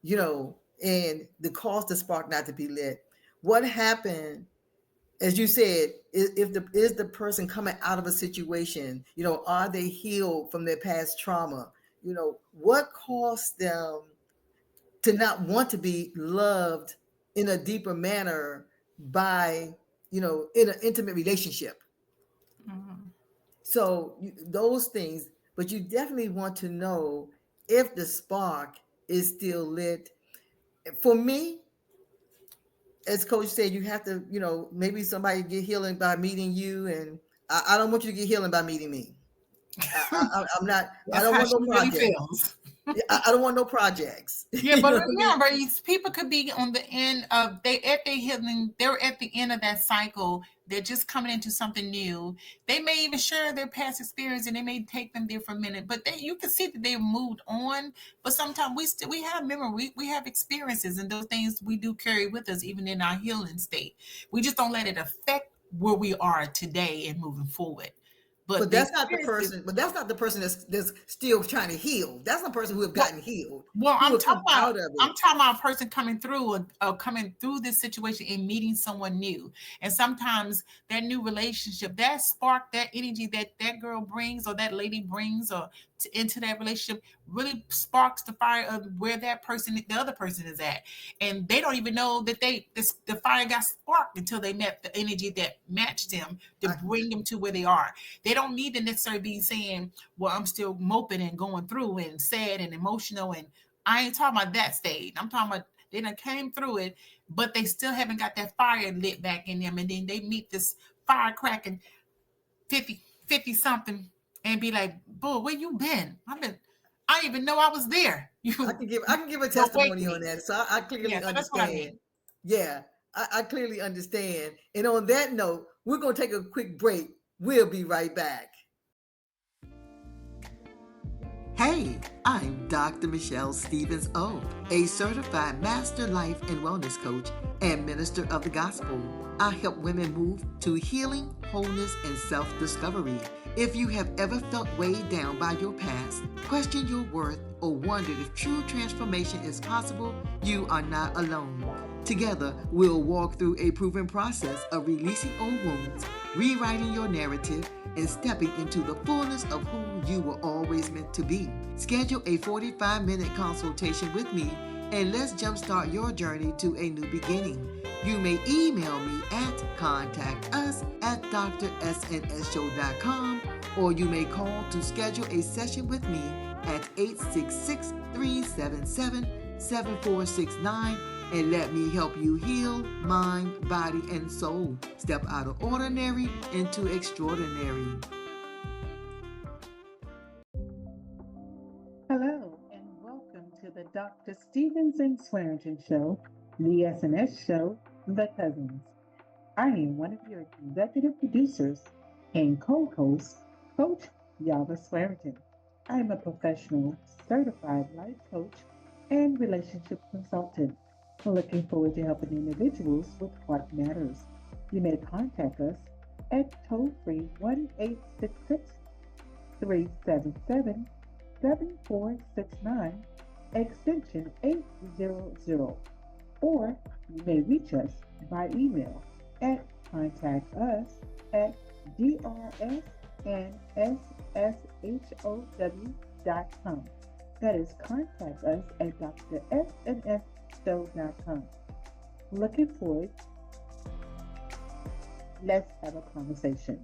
[SPEAKER 1] and the cause the spark not to be lit. What happened, as you said, is the person coming out of a situation, are they healed from their past trauma? What caused them to not want to be loved in a deeper manner by, in an intimate relationship?
[SPEAKER 2] Mhm.
[SPEAKER 1] So those things, but you definitely want to know if the spark is still lit. For me, as Coach said, you have to, maybe somebody get healing by meeting you, and I don't want you to get healing by meeting me. I'm not. I
[SPEAKER 2] That's
[SPEAKER 1] don't
[SPEAKER 2] how
[SPEAKER 1] want no
[SPEAKER 2] she really
[SPEAKER 1] project.
[SPEAKER 2] feels.
[SPEAKER 1] I don't want no projects.
[SPEAKER 2] Yeah,
[SPEAKER 1] You
[SPEAKER 2] but
[SPEAKER 1] know what I mean?
[SPEAKER 2] remember, people could be on the end of they at their healing. They're at the end of that cycle. They're just coming into something new. They may even share their past experience, and they may take them there for a minute. But you can see that they've moved on. But sometimes we have memory. We have experiences, and those things we do carry with us, even in our healing state. We just don't let it affect where we are today and moving forward. But
[SPEAKER 1] But
[SPEAKER 2] the
[SPEAKER 1] that's not the
[SPEAKER 2] experiences.
[SPEAKER 1] person. But that's not the person that's still trying to heal. That's the person who have
[SPEAKER 2] Well,
[SPEAKER 1] gotten healed,
[SPEAKER 2] Well,
[SPEAKER 1] who have come out of
[SPEAKER 2] I'm
[SPEAKER 1] it.
[SPEAKER 2] talking about a person coming through coming through this situation and meeting someone new. And sometimes that new relationship, that spark, that energy that girl brings or that lady brings or into that relationship really sparks the fire of where the other person is at. And they don't even know that the fire got sparked until they met the energy that matched them to
[SPEAKER 1] I,
[SPEAKER 2] bring them to where they are. They don't need to necessarily be saying, well, I'm still moping and going through and sad and emotional. And I ain't talking about that stage. I'm talking about they done came through it, but they still haven't got that fire lit back in them. And then they meet this firecracking 50 something and be like, "Bull, where you been? I didn't even know I was there."
[SPEAKER 1] I can give a
[SPEAKER 2] The
[SPEAKER 1] testimony on
[SPEAKER 2] awakening.
[SPEAKER 1] that. So I
[SPEAKER 2] Yeah,
[SPEAKER 1] clearly
[SPEAKER 2] so that's what I mean.
[SPEAKER 1] understand. Yeah, I clearly understand. And on that note, we're gonna take a quick break. We'll be right back. Hey, I'm Dr. Michelle Stevens O, a certified master life and wellness coach and minister of the gospel. I help women move to healing, wholeness, and self discovery. If you have ever felt weighed down by your past, questioned your worth, or wondered if true transformation is possible, you are not alone. Together, we'll walk through a proven process of releasing old wounds, rewriting your narrative, and stepping into the fullness of who you were always meant to be. Schedule a 45-minute consultation with me and let's jumpstart your journey to a new beginning. You may email me at contactus@drsnsshow.com or you may call to schedule a session with me at 866-377-7469 and let me help you heal mind, body, and soul. Step out of ordinary into extraordinary.
[SPEAKER 3] Hello, and welcome to the Dr. Stevens and Swearingen Show, the SNS show, The Cousins. I am one of your executive producers and co-host, Coach Yava Swearingen. I am a professional, certified life coach and relationship consultant. Looking forward to helping individuals with what matters. You may contact us at toll-free 1-866-377-7469, extension 800, or you may reach us by email at contactus@drsnsshow.com. That is contact us at drsnsshow.com. Looking forward, let's have a conversation.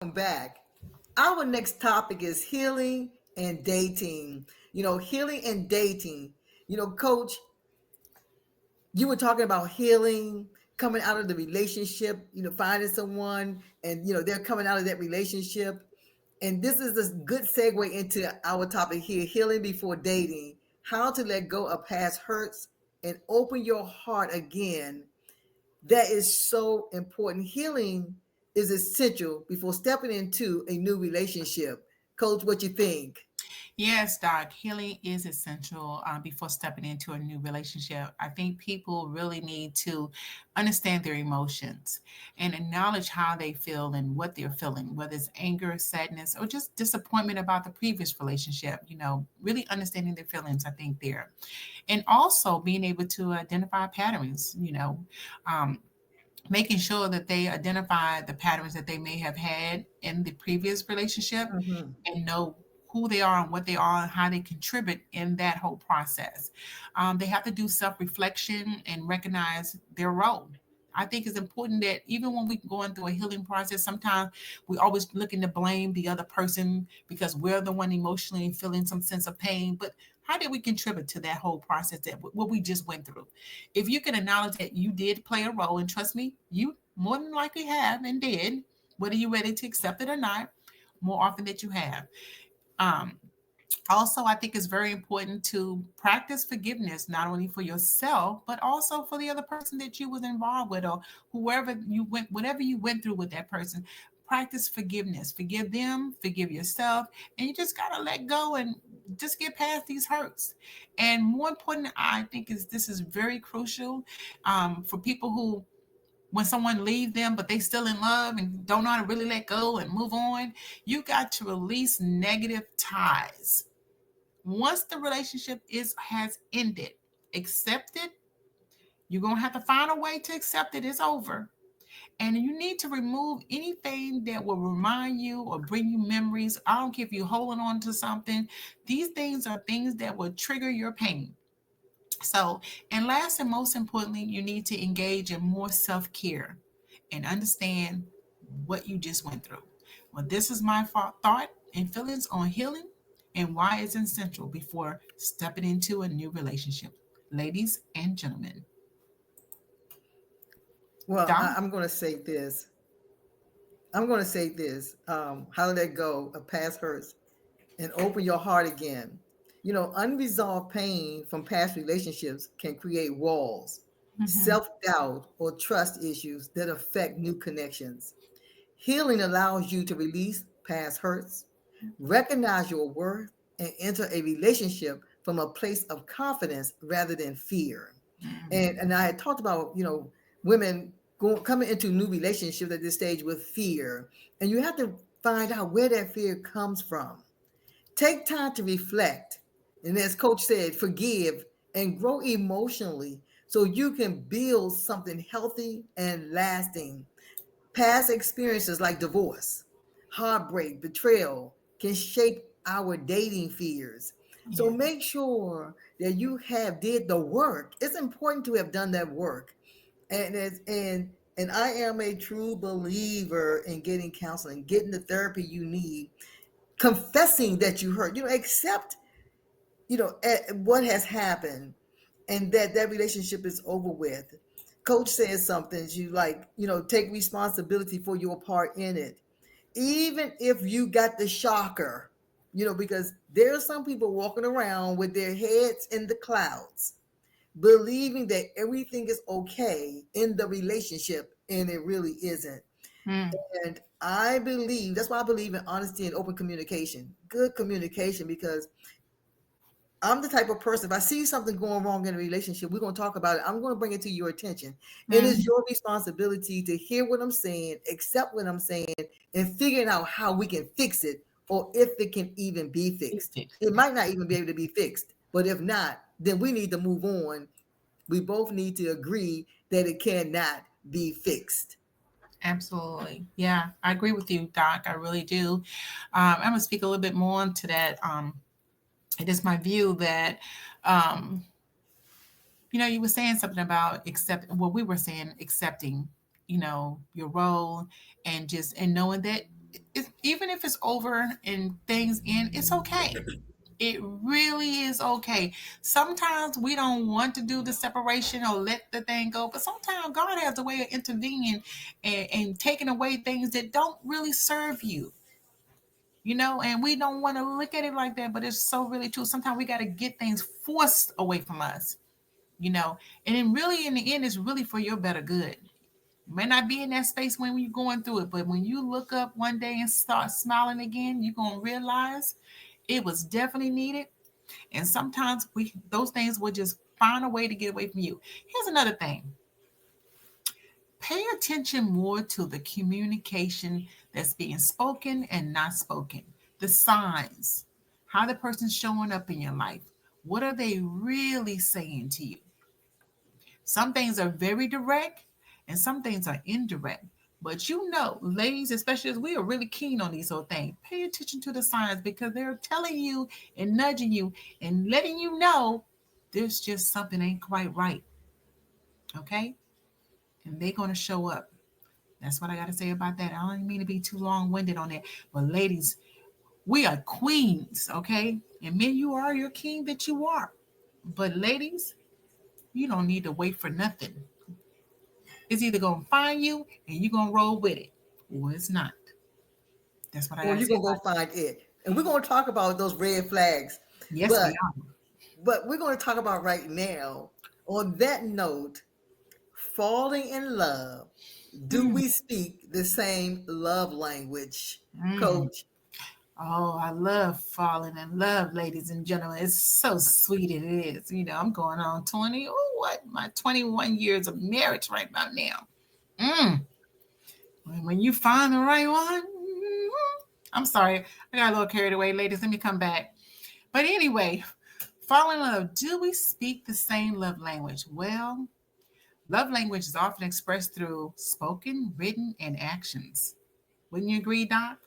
[SPEAKER 1] Welcome back. Our next topic is healing and dating. Healing and dating. Coach, you were talking about healing, coming out of the relationship, finding someone and, they're coming out of that relationship. And this is a good segue into our topic here, healing before dating, how to let go of past hurts and open your heart again. That is so important. Healing is essential before stepping into a new relationship. Coach, what you think?
[SPEAKER 2] Yes, Doc, healing is essential before stepping into a new relationship. I think people really need to understand their emotions and acknowledge how they feel and what they're feeling, whether it's anger, sadness, or just disappointment about the previous relationship, really understanding their feelings, I think, there. And also being able to identify patterns, um, making sure that they identify the patterns that they may have had in the previous relationship
[SPEAKER 1] Mm-hmm.
[SPEAKER 2] and know who they are and what they are and how they contribute in that whole process. They have to do self reflection and recognize their role. I think it's important that even when we're going through a healing process, sometimes we always looking to blame the other person because we're the one emotionally feeling some sense of pain. But how did we contribute to that whole process that what we just went through? If you can acknowledge that you did play a role, and trust me, you more than likely have and did, whether you're ready to accept it or not, more often that you have. Um, Also, I think it's very important to practice forgiveness, not only for yourself, but also for the other person that you was involved with or whoever you went, whatever you went through with that person. Practice forgiveness. Forgive them, forgive yourself, and you just gotta let go and just get past these hurts. And more important, I think is this is very crucial for people who when someone leaves them but they still in love and don't know how to really let go and move on, you got to release negative ties. Once the relationship is has ended, accept it. You're gonna have to find a way to accept it. It's over. And you need to remove anything that will remind you or bring you memories. I don't care if you're holding on to something. These things are things that will trigger your pain. So, and last and most importantly, you need to engage in more self care and understand what you just went through. Well, this is my thought and feelings on healing and why it's essential before stepping into a new relationship. Ladies and gentlemen,
[SPEAKER 1] Well,
[SPEAKER 2] Dom,
[SPEAKER 1] I'm going to say this. I'm going to say this. How to let go of past hurts and open your heart again. Unresolved pain from past relationships can create walls,
[SPEAKER 2] mhm,
[SPEAKER 1] self doubt, or trust issues that affect new connections. Healing allows you to release past hurts, recognize your worth, and enter a relationship from a place of confidence rather than fear. And I had talked about, women coming into new relationships at this stage with fear, and you have to find out where that fear comes from. Take time to reflect, and as Coach said, forgive and grow emotionally so you can build something healthy and lasting. Past experiences like divorce, heartbreak, betrayal can shape our dating fears. So
[SPEAKER 2] Yeah.
[SPEAKER 1] make sure that you have did the work. It's important to have done that work. And I am a true believer in getting counseling, getting the therapy you need, confessing that you hurt. Accept, what has happened and that relationship is over with. Coach says something, you like, take responsibility for your part in it. Even if you got the shocker, because there are some people walking around with their heads in the clouds, believing that everything is okay in the relationship, and it really isn't.
[SPEAKER 2] Mm.
[SPEAKER 1] And I believe that's why I believe in honesty and open communication, good communication, because I'm the type of person, if I see something going wrong in a relationship, we're going to talk about it. I'm going to bring it to your attention. It
[SPEAKER 2] Mm.
[SPEAKER 1] is your responsibility to hear what I'm saying, accept what I'm saying, and figuring out how we can fix it, or if it can even be fixed. It might not even be able to be fixed, but if not, then we need to move on. We both need to agree that it cannot be fixed.
[SPEAKER 2] Absolutely. Yeah, I agree with you, Doc. I really do. I'm going to speak a little bit more into that. It is my view that, um, you were saying something about what we were saying, accepting, your role and knowing that even if it's over and things end, it's okay. It really is okay. Sometimes we don't want to do the separation or let the thing go, but sometimes God has a way of intervening and taking away things that don't really serve you, and we don't want to look at it like that, but it's so really true. Sometimes we got to get things forced away from us, and then really in the end, it's really for your better good. You may not be in that space when you're going through it, but when you look up one day and start smiling again, you're going to realize it was definitely needed. And sometimes those things will just find a way to get away from you. Here's another thing. Pay attention more to the communication that's being spoken and not spoken. The signs, how the person's showing up in your life. What are they really saying to you? Some things are very direct and some things are indirect. But ladies, especially as we are really keen on these whole things, pay attention to the signs because they're telling you and nudging you and letting you know there's just something ain't quite right. Okay? And they're going to show up. That's what I got to say about that. I don't mean to be too long winded on that. But ladies, we are queens, okay? And men, you are your king that you are. But ladies, you don't need to wait for nothing. It's either going to find you and you're going to roll with it, or it's not. That's what I got
[SPEAKER 1] Or
[SPEAKER 2] to
[SPEAKER 1] you're
[SPEAKER 2] say
[SPEAKER 1] going to go
[SPEAKER 2] about it.
[SPEAKER 1] find it. And we're going to talk about those red flags.
[SPEAKER 2] Yes, we
[SPEAKER 1] But
[SPEAKER 2] are.
[SPEAKER 1] But we're going to talk about right now, on that note, falling in love. Do
[SPEAKER 2] Mm,
[SPEAKER 1] we speak the same love language,
[SPEAKER 2] mm.
[SPEAKER 1] Coach?
[SPEAKER 2] Oh, I love falling in love, ladies and gentlemen. It's so sweet. It is. I'm going on 20. Oh, what? My 21 years of marriage right about now. Mm. When you find the right one, I'm sorry. I got a little carried away, ladies. Let me come back. But anyway, falling in love. Do we speak the same love language? Well, love language is often expressed through spoken, written, and actions. Wouldn't you agree, Doc?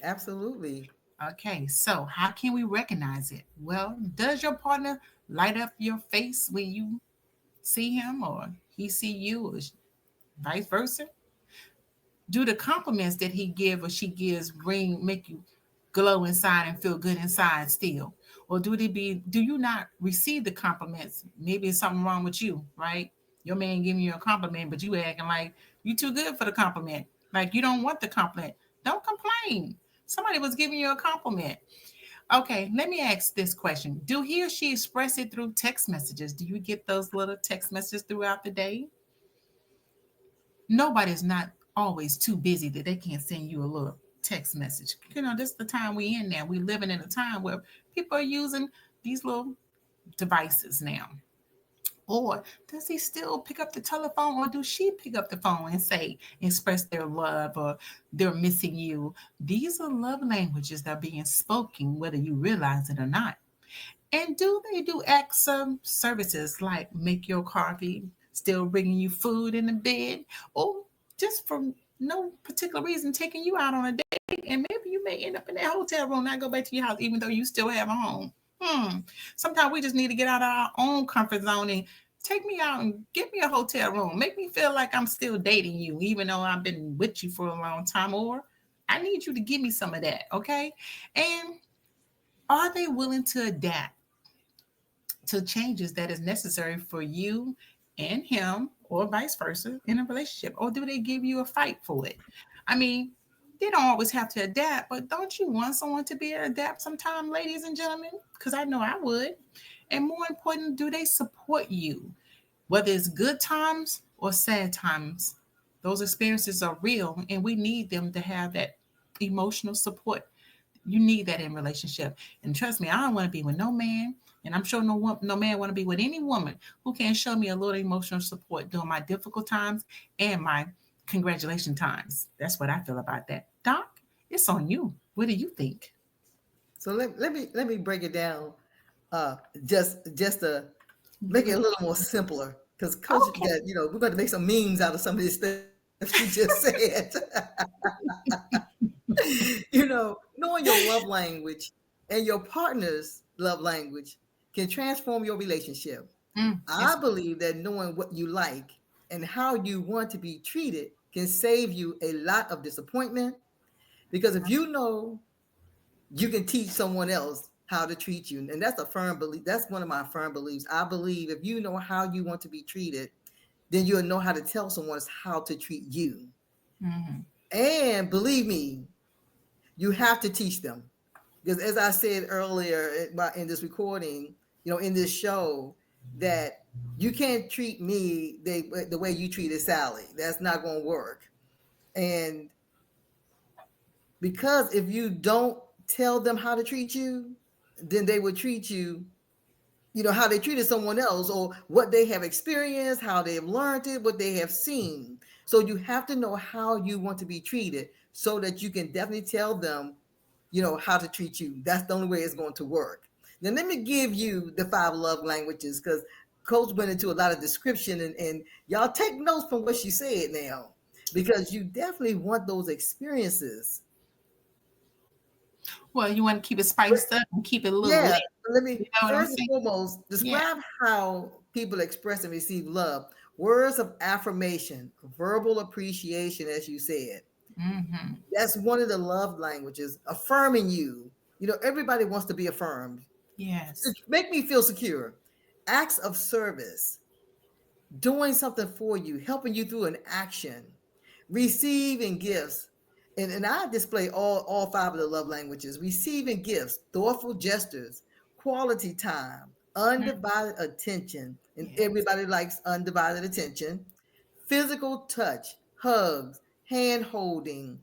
[SPEAKER 1] Absolutely.
[SPEAKER 2] Okay, so how can we recognize it? Well, does your partner light up your face when you see him or he see you or vice versa? Do the compliments that he gives or she gives make you glow inside and feel good inside still? Or do you not receive the compliments? Maybe it's something wrong with you, right? Your man giving you a compliment, but you acting like you too good for the compliment. Like you don't want the compliment. Don't complain. Somebody was giving you a compliment. Okay, let me ask this question. Do he or she express it through text messages? Do you get those little text messages throughout the day? Nobody's not always too busy that they can't send you a little text message. This is the time we in now. We living in a time where people are using these little devices now. Or does he still pick up the telephone, or do she pick up the phone and say, express their love, or they're missing you? These are love languages that are being spoken, whether you realize it or not. And do they do acts of services like make your coffee, still bringing you food in the bed, or just for no particular reason taking you out on a date? And maybe you may end up in that hotel room, not go back to your house, even though you still have a home. Sometimes we just need to get out of our own comfort zone and take me out and get me a hotel room. Make me feel like I'm still dating you, even though I've been with you for a long time. Or I need you to give me some of that, okay? And are they willing to adapt to changes that is necessary for you and him, or vice versa, in a relationship? Or do they give you a fight for it? I mean, they don't always have to adapt, but don't you want someone to be able to adapt sometime, ladies and gentlemen? Because I know I would. And more important, do they support you? Whether it's good times or sad times, those experiences are real, and we need them to have that emotional support. You need that in relationship. And trust me, I don't want to be with no man, and I'm sure no man want to be with any woman who can't show me a little emotional support during my difficult times and my congratulation times. That's what I feel about that. Doc, it's on you. What do you think?
[SPEAKER 1] So let me break it down, just to make it a little more simpler, because Coach,
[SPEAKER 2] Okay.
[SPEAKER 1] we're going to make some memes out of some of this stuff you just said. Knowing your love language and your partner's love language can transform your relationship. I
[SPEAKER 2] Yes.
[SPEAKER 1] believe that knowing what you like and how you want to be treated can save you a lot of disappointment, because if you know, you can teach someone else how to treat you. And that's a firm belief. That's one of my firm beliefs. I believe if you know how you want to be treated, then you'll know how to tell someone how to treat you.
[SPEAKER 2] Mm-hmm.
[SPEAKER 1] And believe me, you have to teach them. Because as I said earlier in this recording, in this show, that you can't treat me the way you treated Sally. That's not going to work. And because if you don't tell them how to treat you, then they will treat you, how they treated someone else, or what they have experienced, how they have learned it, what they have seen. So you have to know how you want to be treated so that you can definitely tell them, how to treat you. That's the only way it's going to work. Now, let me give you the 5 love languages, because Coach went into a lot of description, and y'all take notes from what she said now, because you definitely want those experiences.
[SPEAKER 2] Well, you want to keep it spiced up and keep it a little
[SPEAKER 1] Yeah,
[SPEAKER 2] lit.
[SPEAKER 1] let me
[SPEAKER 2] You know what I'm
[SPEAKER 1] first and
[SPEAKER 2] saying?
[SPEAKER 1] foremost
[SPEAKER 2] Yeah.
[SPEAKER 1] describe how people express and receive love. Words of affirmation, verbal appreciation, as you said.
[SPEAKER 2] Mm-hmm.
[SPEAKER 1] That's one of the love languages. Affirming you. Everybody wants to be affirmed.
[SPEAKER 2] Yes.
[SPEAKER 1] Make me feel secure. Acts of service, doing something for you, helping you through an action, receiving gifts. And I display all 5 of the love languages: receiving gifts, thoughtful gestures, quality time,
[SPEAKER 2] Mm.
[SPEAKER 1] undivided attention, and
[SPEAKER 2] Yes.
[SPEAKER 1] everybody likes undivided attention, physical touch, hugs, hand holding.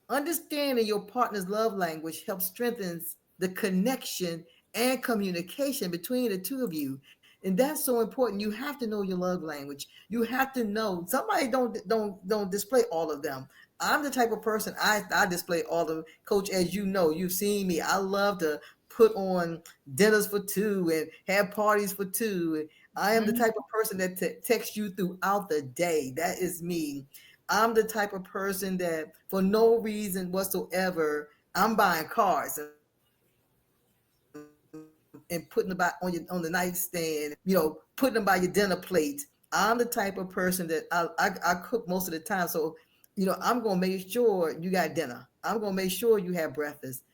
[SPEAKER 1] Understanding your partner's love language helps strengthen the connection and communication between the two of you. And that's so important. You have to know your love language. You have to know. Somebody don't display all of them. I'm the type of person, I display all of them. Coach, as you know, you've seen me. I love to put on dinners for 2 and have parties for 2. I am the
[SPEAKER 2] Mm.
[SPEAKER 1] type of person that texts you throughout the day. That is me. I'm the type of person that, for no reason whatsoever, I'm buying cars and putting them on the nightstand. Putting them by your dinner plate. I'm the type of person that I cook most of the time. So, I'm gonna make sure you got dinner. I'm gonna make sure you have breakfast.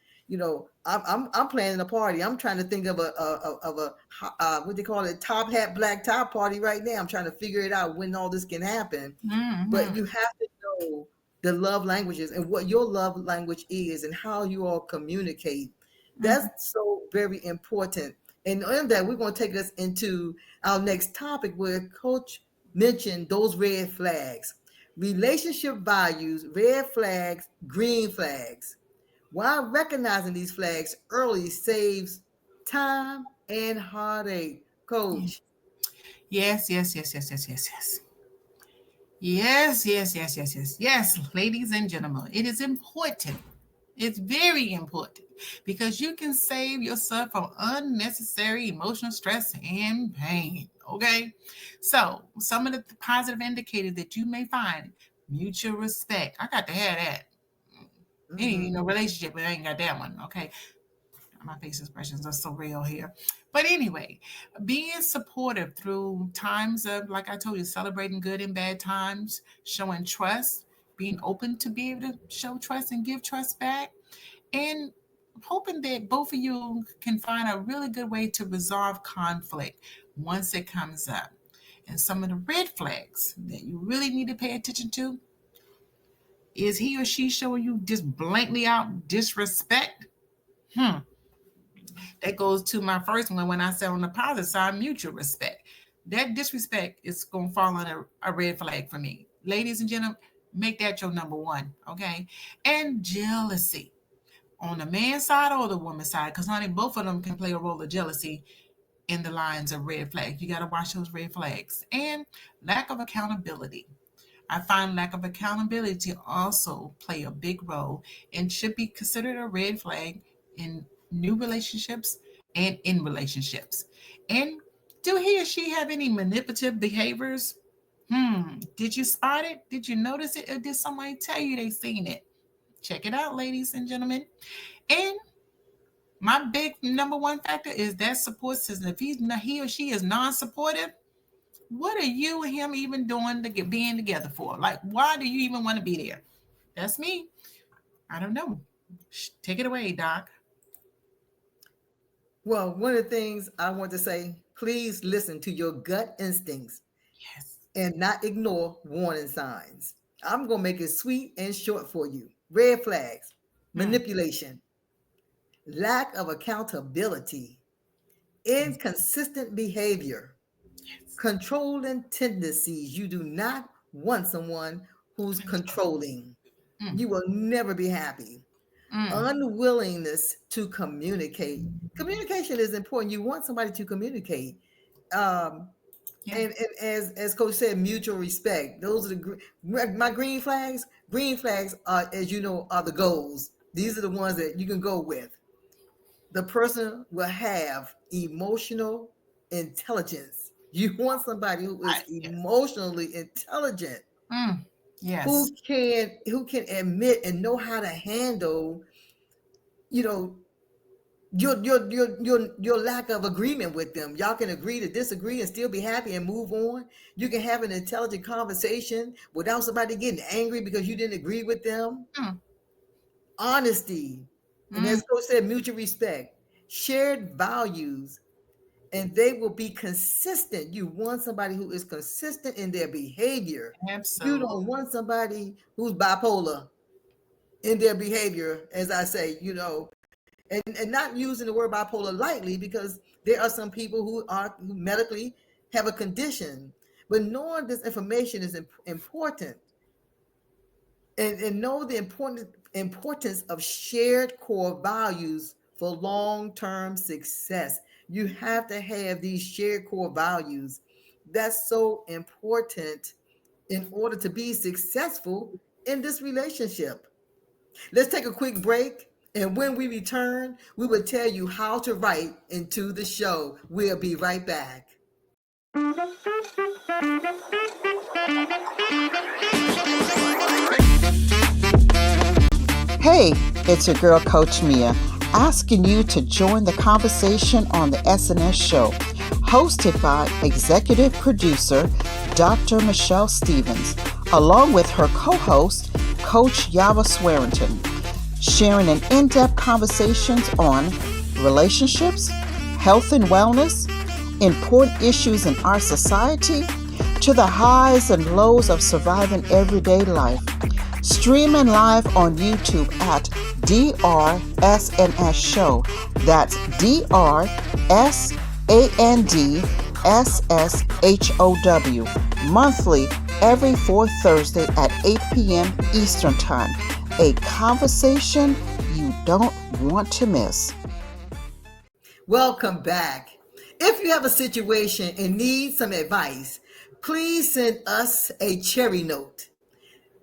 [SPEAKER 1] I'm planning a party. I'm trying to think of a what they call it, top hat black tie party right now. I'm trying to figure it out when all this can happen. But
[SPEAKER 2] Mm-hmm.
[SPEAKER 1] you have to know the love languages and what your love language is and how you all communicate.
[SPEAKER 2] Mm-hmm.
[SPEAKER 1] That's so very important. And on that, we're going to take us into our next topic, where Coach mentioned those red flags. Relationship values, red flags, green flags. Why recognizing these flags early saves time and heartache, Coach?
[SPEAKER 2] Yes, yes, yes, yes, yes, yes, yes. Yes, yes, yes, yes, yes, yes, ladies and gentlemen, it is important. It's very important because you can save yourself from unnecessary emotional stress and pain. Okay. So, some of the positive indicators that you may find: mutual respect. I got to have that. Any relationship, but I ain't got that one. Okay. My face expressions are so real here. But anyway, being supportive through times of, like I told you, celebrating good and bad times, showing trust, being open to be able to show trust and give trust back, and hoping that both of you can find a really good way to resolve conflict once it comes up. And some of the red flags that you really need to pay attention to: is he or she showing you just blankly out disrespect? That goes to my first one when I said on the positive side, mutual respect. That disrespect is going to fall on a red flag for me. Ladies and gentlemen, make that your number one, okay? And jealousy on the man's side or the woman's side, because honey, both of them can play a role of jealousy in the lines of red flags. You got to watch those red flags. And lack of accountability. I find lack of accountability also play a big role and should be considered a red flag in new relationships and in relationships. And do he or she have any manipulative behaviors? Did you spot it? Did you notice it? Or did somebody tell you they seen it? Check it out, ladies and gentlemen. And my big number one factor is that support system. If he or she is non-supportive, what are you and him even doing to being together for? Like, why do you even want to be there? That's me. I don't know. Take it away, Doc.
[SPEAKER 1] Well, one of the things I want to say, please listen to your gut instincts.
[SPEAKER 2] Yes.
[SPEAKER 1] And not ignore warning signs. I'm going to make it sweet and short for you. Red flags: manipulation, lack of accountability, inconsistent behavior, controlling tendencies. You do not want someone who's controlling. You will never be happy. Unwillingness to communicate. Communication is important. You want somebody to communicate. And as Coach said, mutual respect. Those are my green flags. Green flags are, as you know, are the goals. These are the ones that you can go with. The person will have emotional intelligence. You want somebody who is emotionally intelligent.
[SPEAKER 2] Yes.
[SPEAKER 1] Who can admit and know how to handle, your lack of agreement with them. Y'all can agree to disagree and still be happy and move on. You can have an intelligent conversation without somebody getting angry because you didn't agree with them. Honesty. And as Coach said, mutual respect, shared values, and they will be consistent. You want somebody who is consistent in their behavior.
[SPEAKER 2] Absolutely.
[SPEAKER 1] You don't want somebody who's bipolar in their behavior, as I say, and not using the word bipolar lightly, because there are some people who medically have a condition. But knowing this information is important. And know the importance of shared core values for long-term success. You have to have these shared core values. That's so important in order to be successful in this relationship. Let's take a quick break. And when we return, we will tell you how to write into the show. We'll be right back.
[SPEAKER 4] Hey, it's your girl, Coach Mia, asking you to join the conversation on the SNS show, hosted by executive producer Dr. Michelle Stevens, along with her co-host, Coach Yava Swearington, sharing an in-depth conversations on relationships, health and wellness, important issues in our society, to the highs and lows of surviving everyday life. Streaming live on YouTube at DRSNS Show. That's DRSANDSSHOW. Monthly, every fourth Thursday at 8 p.m. Eastern Time. A conversation you don't want to miss.
[SPEAKER 1] Welcome back. If you have a situation and need some advice, please send us a cherry note.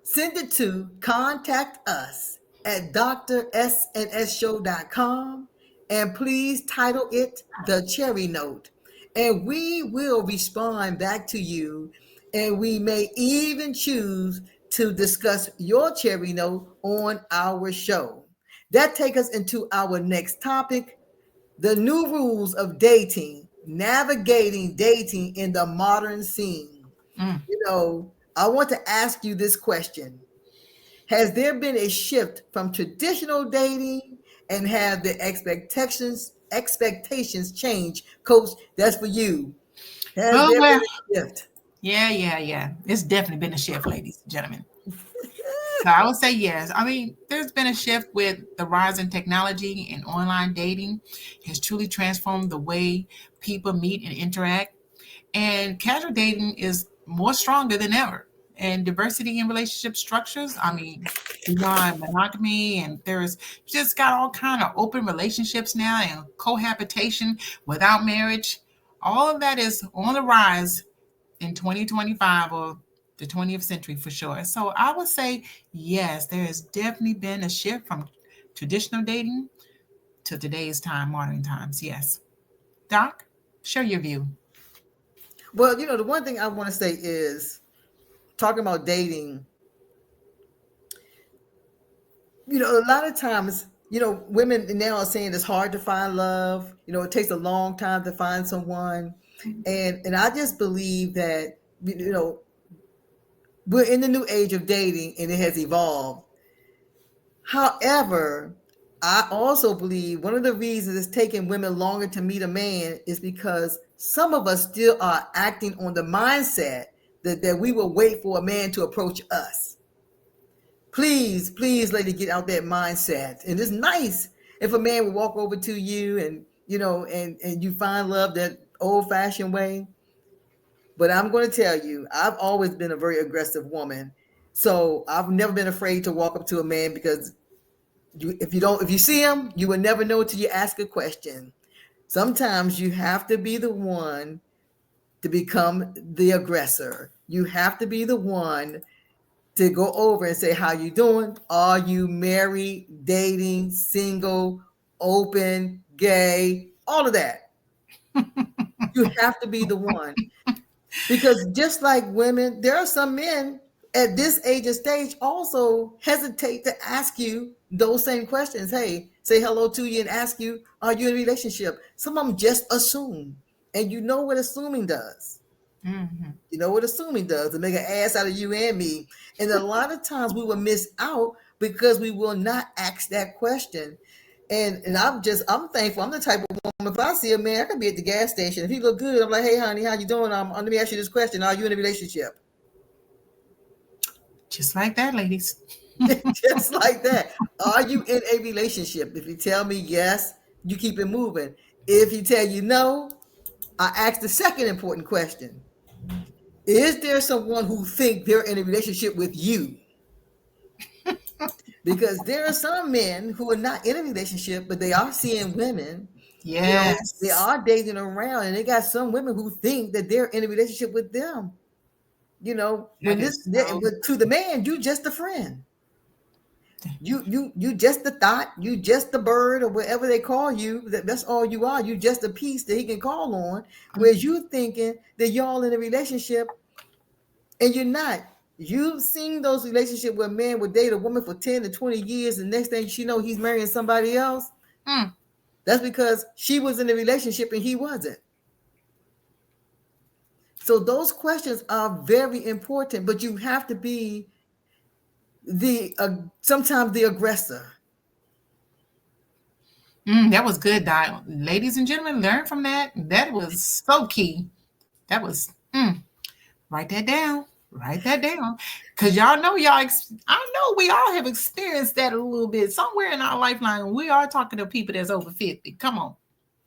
[SPEAKER 1] Send it to contact us at drsnsshow.com and please title it The Cherry Note. And we will respond back to you, and we may even choose to discuss your cherry note on our show. That takes us into our next topic, the new rules of dating, navigating dating in the modern scene. I want to ask you this question. Has there been a shift from traditional dating, and have the expectations changed? Coach, that's for you. Has there been a shift?
[SPEAKER 2] Yeah. It's definitely been a shift, ladies and gentlemen. So I would say yes. I mean, there's been a shift with the rise in technology, and online dating has truly transformed the way people meet and interact. And casual dating is more stronger than ever. And diversity in relationship structures, I mean, beyond monogamy, and there's just got all kind of open relationships now and cohabitation without marriage. All of that is on the rise in 2025 or the 20th century for sure. So I would say, yes, there has definitely been a shift from traditional dating to today's time, modern times. Yes. Doc, share your view.
[SPEAKER 1] Well, the one thing I want to say is, talking about dating, a lot of times, women now are saying it's hard to find love. It takes a long time to find someone. And I just believe that, we're in the new age of dating and it has evolved. However, I also believe one of the reasons it's taking women longer to meet a man is because some of us still are acting on the mindset that we will wait for a man to approach us. Please, lady, get out that mindset. And it's nice if a man will walk over to you and, and you find love that old-fashioned way. But I'm going to tell you, I've always been a very aggressive woman. So I've never been afraid to walk up to a man, because if you see him, you will never know until you ask a question. Sometimes you have to be the one to become the aggressor. You have to be the one to go over and say, how you doing? Are you married, dating, single, open, gay, all of that? You have to be the one. Because just like women, there are some men at this age and stage also hesitate to ask you those same questions. Hey, say hello to you and ask you, are you in a relationship? Some of them just assume. And you know what assuming does.
[SPEAKER 2] Mm-hmm.
[SPEAKER 1] You know what assuming does, to make an ass out of you and me. And a lot of times we will miss out because we will not ask that question. And I'm thankful. I'm the type of woman, if I see a man, I could be at the gas station. If he look good, I'm like, hey, honey, how you doing? Let me ask you this question. Are you in a relationship?
[SPEAKER 2] Just like that, ladies.
[SPEAKER 1] Just like that. Are you in a relationship? If you tell me yes, you keep it moving. If you tell you no, I ask the second important question. Is there someone who think they're in a relationship with you? Because there are some men who are not in a relationship, but they are seeing women.
[SPEAKER 2] Yes.
[SPEAKER 1] They are dating around, and they got some women who think that they're in a relationship with them. But to the man, you just a friend. You just the thought, you just the bird, or whatever they call you. That's all you are. You just a piece that he can call on. Whereas you thinking that y'all in a relationship, and you're not. You've seen those relationships where a man would date a woman for 10 to 20 years, and next thing she know, he's marrying somebody else. That's because she was in a relationship and he wasn't. So those questions are very important, but you have to be sometimes the aggressor.
[SPEAKER 2] That was good, Dial. Ladies and gentlemen, learn from that. That was so key. That was, write that down. Write that down. Because y'all know, I know we all have experienced that a little bit. Somewhere in our lifeline, we are talking to people that's over 50. Come on.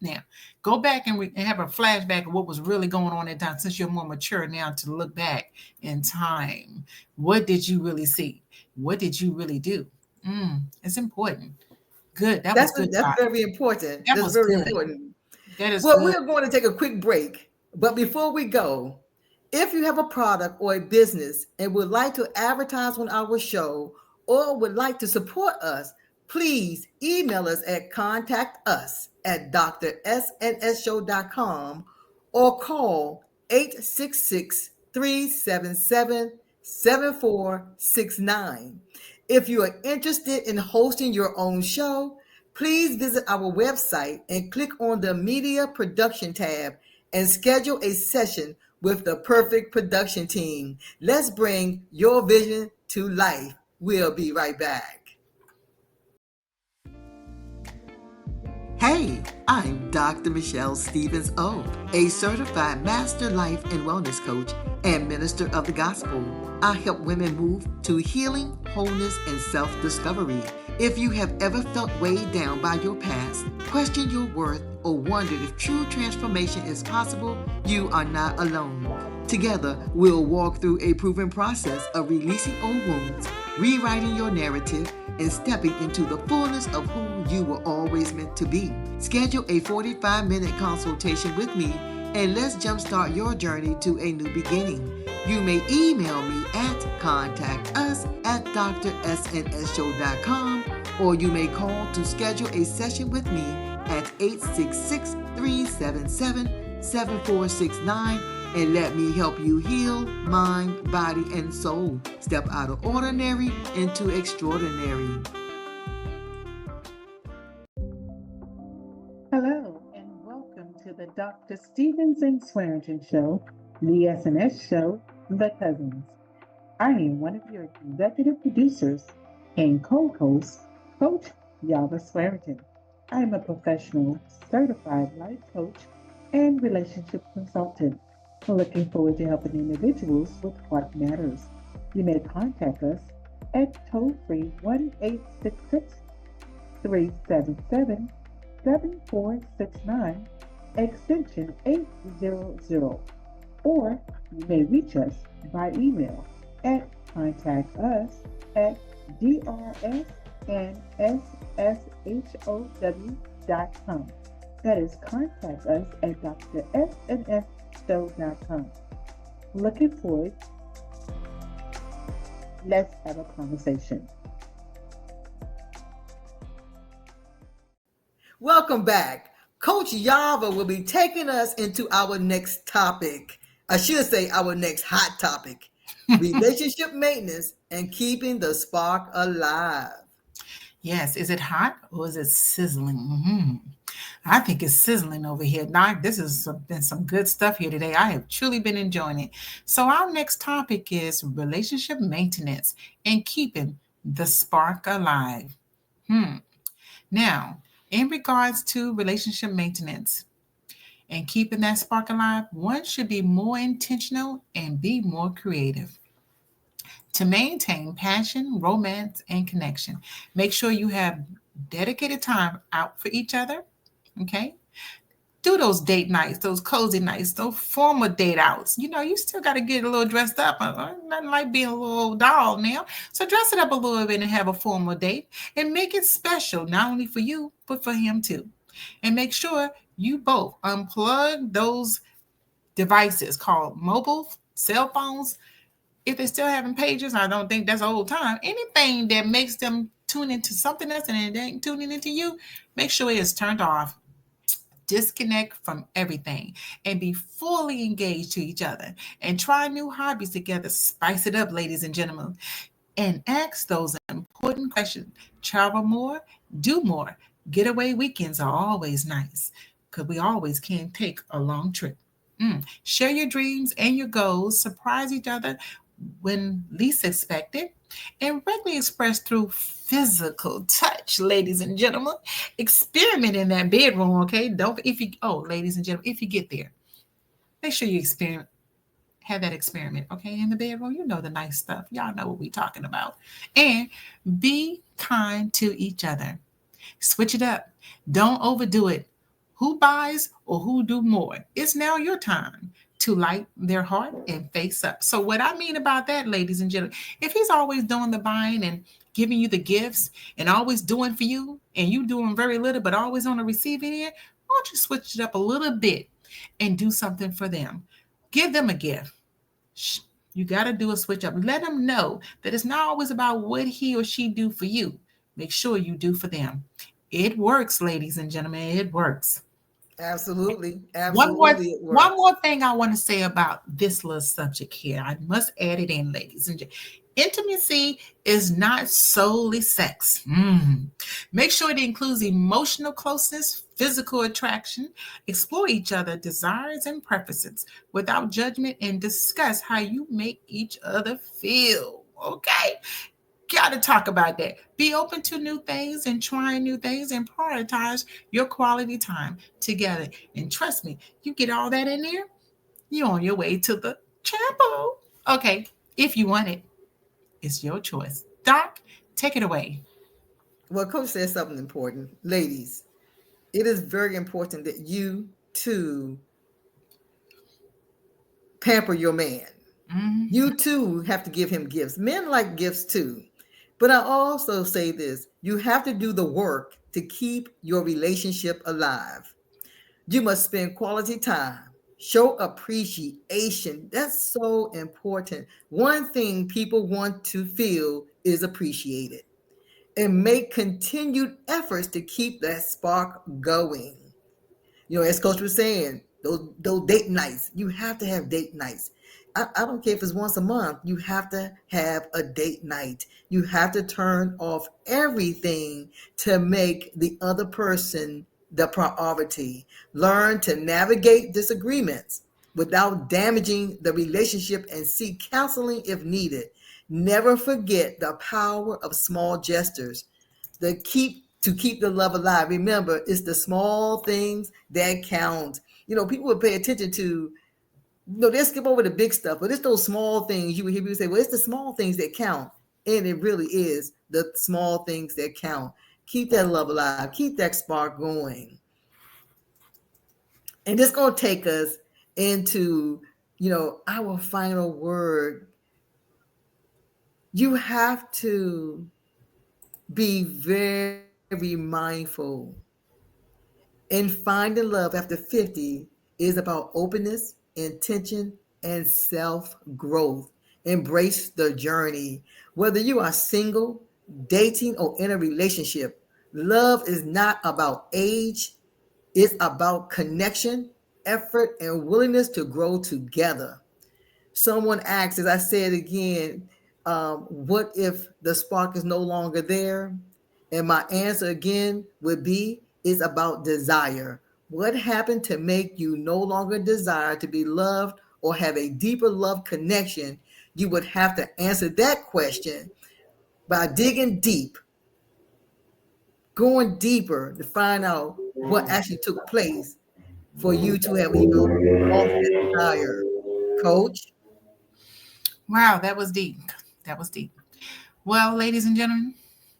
[SPEAKER 2] Now, go back and have a flashback of what was really going on at that time, since you're more mature now to look back in time. What did you really see? What did you really do? It's important. Good. That was
[SPEAKER 1] That's
[SPEAKER 2] good,
[SPEAKER 1] that's
[SPEAKER 2] Doc.
[SPEAKER 1] very important.
[SPEAKER 2] That
[SPEAKER 1] That's
[SPEAKER 2] was
[SPEAKER 1] very
[SPEAKER 2] good.
[SPEAKER 1] important.
[SPEAKER 2] That is
[SPEAKER 1] Well,
[SPEAKER 2] good.
[SPEAKER 1] we're going to take a quick break. But before we go, if you have a product or a business and would like to advertise on our show or would like to support us, please email us at contactus@drsnsshow.com or call 866-377-7469. If you are interested in hosting your own show, please visit our website and click on the Media Production tab and schedule a session with the perfect production team. Let's bring your vision to life. We'll be right back. Hey, I'm Dr. Michelle Stevens O, a certified master life and wellness coach and minister of the gospel. I help women move to healing, wholeness, and self-discovery. If you have ever felt weighed down by your past, questioned your worth, or wondered if true transformation is possible, you are not alone. Together, we'll walk through a proven process of releasing old wounds, rewriting your narrative, and stepping into the fullness of who you were always meant to be. Schedule a 45-minute consultation with me and let's jumpstart your journey to a new beginning. You may email me at contactus@drsnsshow.com or you may call to schedule a session with me at 866-377-7469 and let me help you heal mind, body, and soul. Step out of ordinary into extraordinary.
[SPEAKER 3] Hello, and welcome to the Dr. Stevens and Swearingen Show, the SNS show, The Cousins. I am one of your executive producers and co-host, Coach Yava Swearingen. I am a professional, certified life coach and relationship consultant. Looking forward to helping individuals with what matters. You may contact us at toll-free 1-866-377-7469, extension 800, or you may reach us by email at contactus@drsnsshow.com. That is contact us at drsnsshow.com. Looking forward. Let's have a conversation.
[SPEAKER 1] Welcome back. Coach Yava will be taking us into our next topic. I should say our next hot topic, relationship maintenance and keeping the spark alive.
[SPEAKER 2] Yes. Is it hot or is it sizzling? I think it's sizzling over here. Doc, this has been some good stuff here today. I have truly been enjoying it. So our next topic is relationship maintenance and keeping the spark alive. Now, in regards to relationship maintenance and keeping that spark alive, one should be more intentional and be more creative. To maintain passion, romance, and connection, make sure you have dedicated time out for each other. Okay. Do those date nights, those cozy nights, those formal date outs. You still got to get a little dressed up. Nothing like being a little old doll now. So dress it up a little bit and have a formal date and make it special, not only for you, but for him too. And make sure you both unplug those devices called mobile cell phones. If they're still having pages, I don't think that's old time. Anything that makes them tune into something else and it ain't tuning into you, make sure it is turned off. Disconnect from everything and be fully engaged to each other and try new hobbies together. Spice it up, ladies and gentlemen, and ask those important questions. Travel more, do more. Getaway weekends are always nice because we always can take a long trip. Share your dreams and your goals. Surprise each other when least expected, and regularly expressed through physical touch, ladies and gentlemen. Experiment in that bedroom, okay? Ladies and gentlemen, if you get there, make sure you have that experiment, okay? In the bedroom, the nice stuff. Y'all know what we're talking about. And be kind to each other. Switch it up. Don't overdo it. Who buys or who do more? It's now your time to light their heart and face up. So what I mean about that, ladies and gentlemen, if he's always doing the buying and giving you the gifts and always doing for you, and you doing very little, but always on the receiving end, why don't you switch it up a little bit and do something for them? Give them a gift. You got to do a switch up. Let them know that it's not always about what he or she do for you. Make sure you do for them. It works, ladies and gentlemen. It works.
[SPEAKER 1] Absolutely.
[SPEAKER 2] One more,
[SPEAKER 1] Absolutely. It
[SPEAKER 2] one
[SPEAKER 1] works.
[SPEAKER 2] more thing I want to say about this little subject here. I must add it in, ladies and gentlemen. Intimacy is not solely sex. Make sure it includes emotional closeness, physical attraction, explore each other's desires and preferences without judgment, and discuss how you make each other feel. Okay? Got to talk about that. Be open to new things and trying new things and prioritize your quality time together. And trust me, you get all that in there, you're on your way to the chapel. Okay, if you want it, it's your choice. Doc, take it away.
[SPEAKER 1] Well, Coach says something important. Ladies, it is very important that you too pamper your man.
[SPEAKER 2] Mhm.
[SPEAKER 1] You too have to give him gifts. Men like gifts too. But I also say this, you have to do the work to keep your relationship alive. You must spend quality time, show appreciation. That's so important. One thing people want to feel is appreciated, and make continued efforts to keep that spark going. As Coach was saying, those date nights, you have to have date nights. I don't care if it's once a month, you have to have a date night. You have to turn off everything to make the other person the priority. Learn to navigate disagreements without damaging the relationship and seek counseling if needed. Never forget the power of small gestures to keep the love alive. Remember, it's the small things that count. People would pay attention to, they skip over the big stuff, but it's those small things. You would hear people say, well, it's the small things that count. And it really is the small things that count. Keep that love alive, keep that spark going. And it's going to take us into, our final word. You have to be very mindful. And finding love after 50 is about openness, intention, and self growth. Embrace the journey. Whether you are single, dating, or in a relationship, love is not about age, it's about connection, effort, and willingness to grow together. Someone asked, as I said again, what if the spark is no longer there? And my answer again would be, it's about desire. What happened to make you no longer desire to be loved or have a deeper love connection? You would have to answer that question by digging deep, going deeper to find out what actually took place for you to have even lost that desire. Coach?
[SPEAKER 2] Wow, that was deep. That was deep. Well, ladies and gentlemen,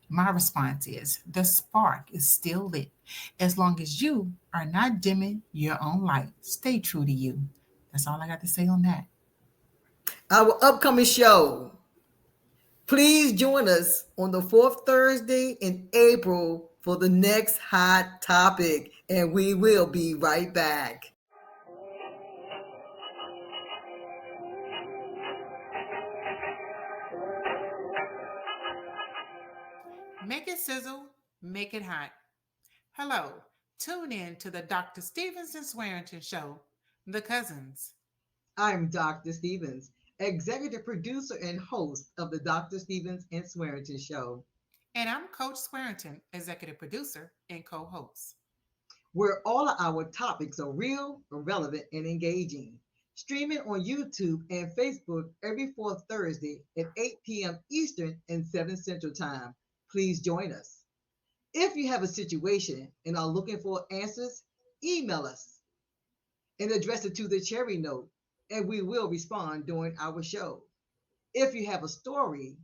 [SPEAKER 2] my response is the spark is still lit. As long as you are not dimming your own light, stay true to you. That's all I got to say on that.
[SPEAKER 1] Our upcoming show. Please join us on the fourth Thursday in April for the next hot topic, and we will be right back.
[SPEAKER 2] Make it sizzle, make it hot. Hello, tune in to the Dr. Stevenson Swearington Show, The Cousins.
[SPEAKER 1] I'm Dr. Stevens, executive producer and host of the Dr. Stevens and Swearington Show,
[SPEAKER 2] And I'm Coach Swearington, executive producer and co host.
[SPEAKER 1] where all of our topics are real, relevant, and engaging. Streaming on YouTube and Facebook every fourth Thursday at 8 p.m. Eastern and 7 Central Time. Please join us. If you have a situation and are looking for answers, email us and address it to the cherry note, and we will respond during our show. If you have a story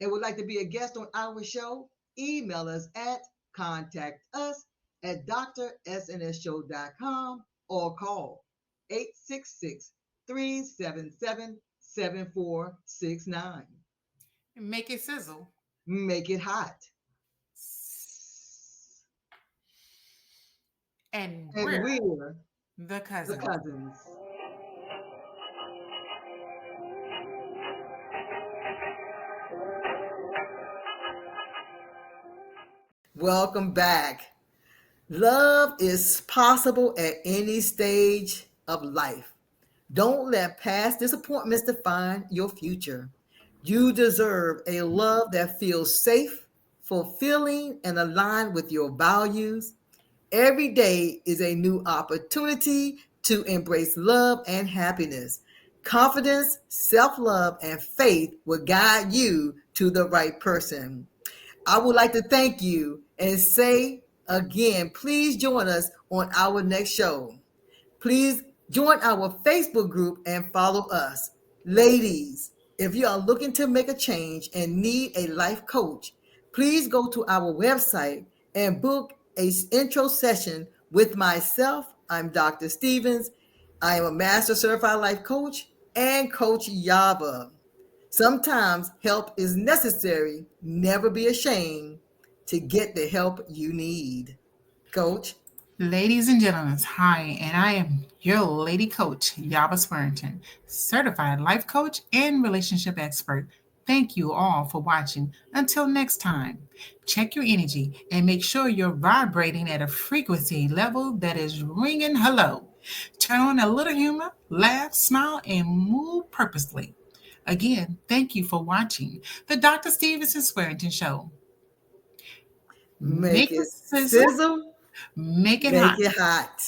[SPEAKER 1] and would like to be a guest on our show, email us at contact us at drsnsshow.com or call 866-377-7469.
[SPEAKER 2] Make it sizzle.
[SPEAKER 1] make it hot.
[SPEAKER 2] And
[SPEAKER 1] And
[SPEAKER 2] we're
[SPEAKER 1] we're
[SPEAKER 2] the
[SPEAKER 1] the
[SPEAKER 2] cousins.
[SPEAKER 1] cousins. Welcome back. Love is possible at any stage of life. Don't let past disappointments define your future. You deserve a love that feels safe, fulfilling, and aligned with your values. Every day is a new opportunity to embrace love and happiness. Confidence, self love, and faith will guide you to the right person. I would like to thank you and say again, please join us on our next show. Please join our Facebook group and follow us. Ladies, if you are looking to make a change and need a life coach, please go to our website and book a intro session with myself. I'm Dr. Stevens. I am a master certified life coach and Coach Yava. Sometimes help is necessary. Never be ashamed to get the help you need. Coach.
[SPEAKER 2] Ladies and gentlemen, hi, and I am your lady coach, Yaba Swearington, certified life coach and relationship expert. Thank you all for watching. Until next time, check your energy and make sure you're vibrating at a frequency level that is ringing hello. Turn on a little humor, laugh, smile, and move purposely. Again, thank you for watching the Dr. Stevenson Swearington Show.
[SPEAKER 1] Make
[SPEAKER 2] Make
[SPEAKER 1] it
[SPEAKER 2] it sizzle,
[SPEAKER 1] sizzle,
[SPEAKER 2] make it
[SPEAKER 1] make
[SPEAKER 2] hot.
[SPEAKER 1] it hot.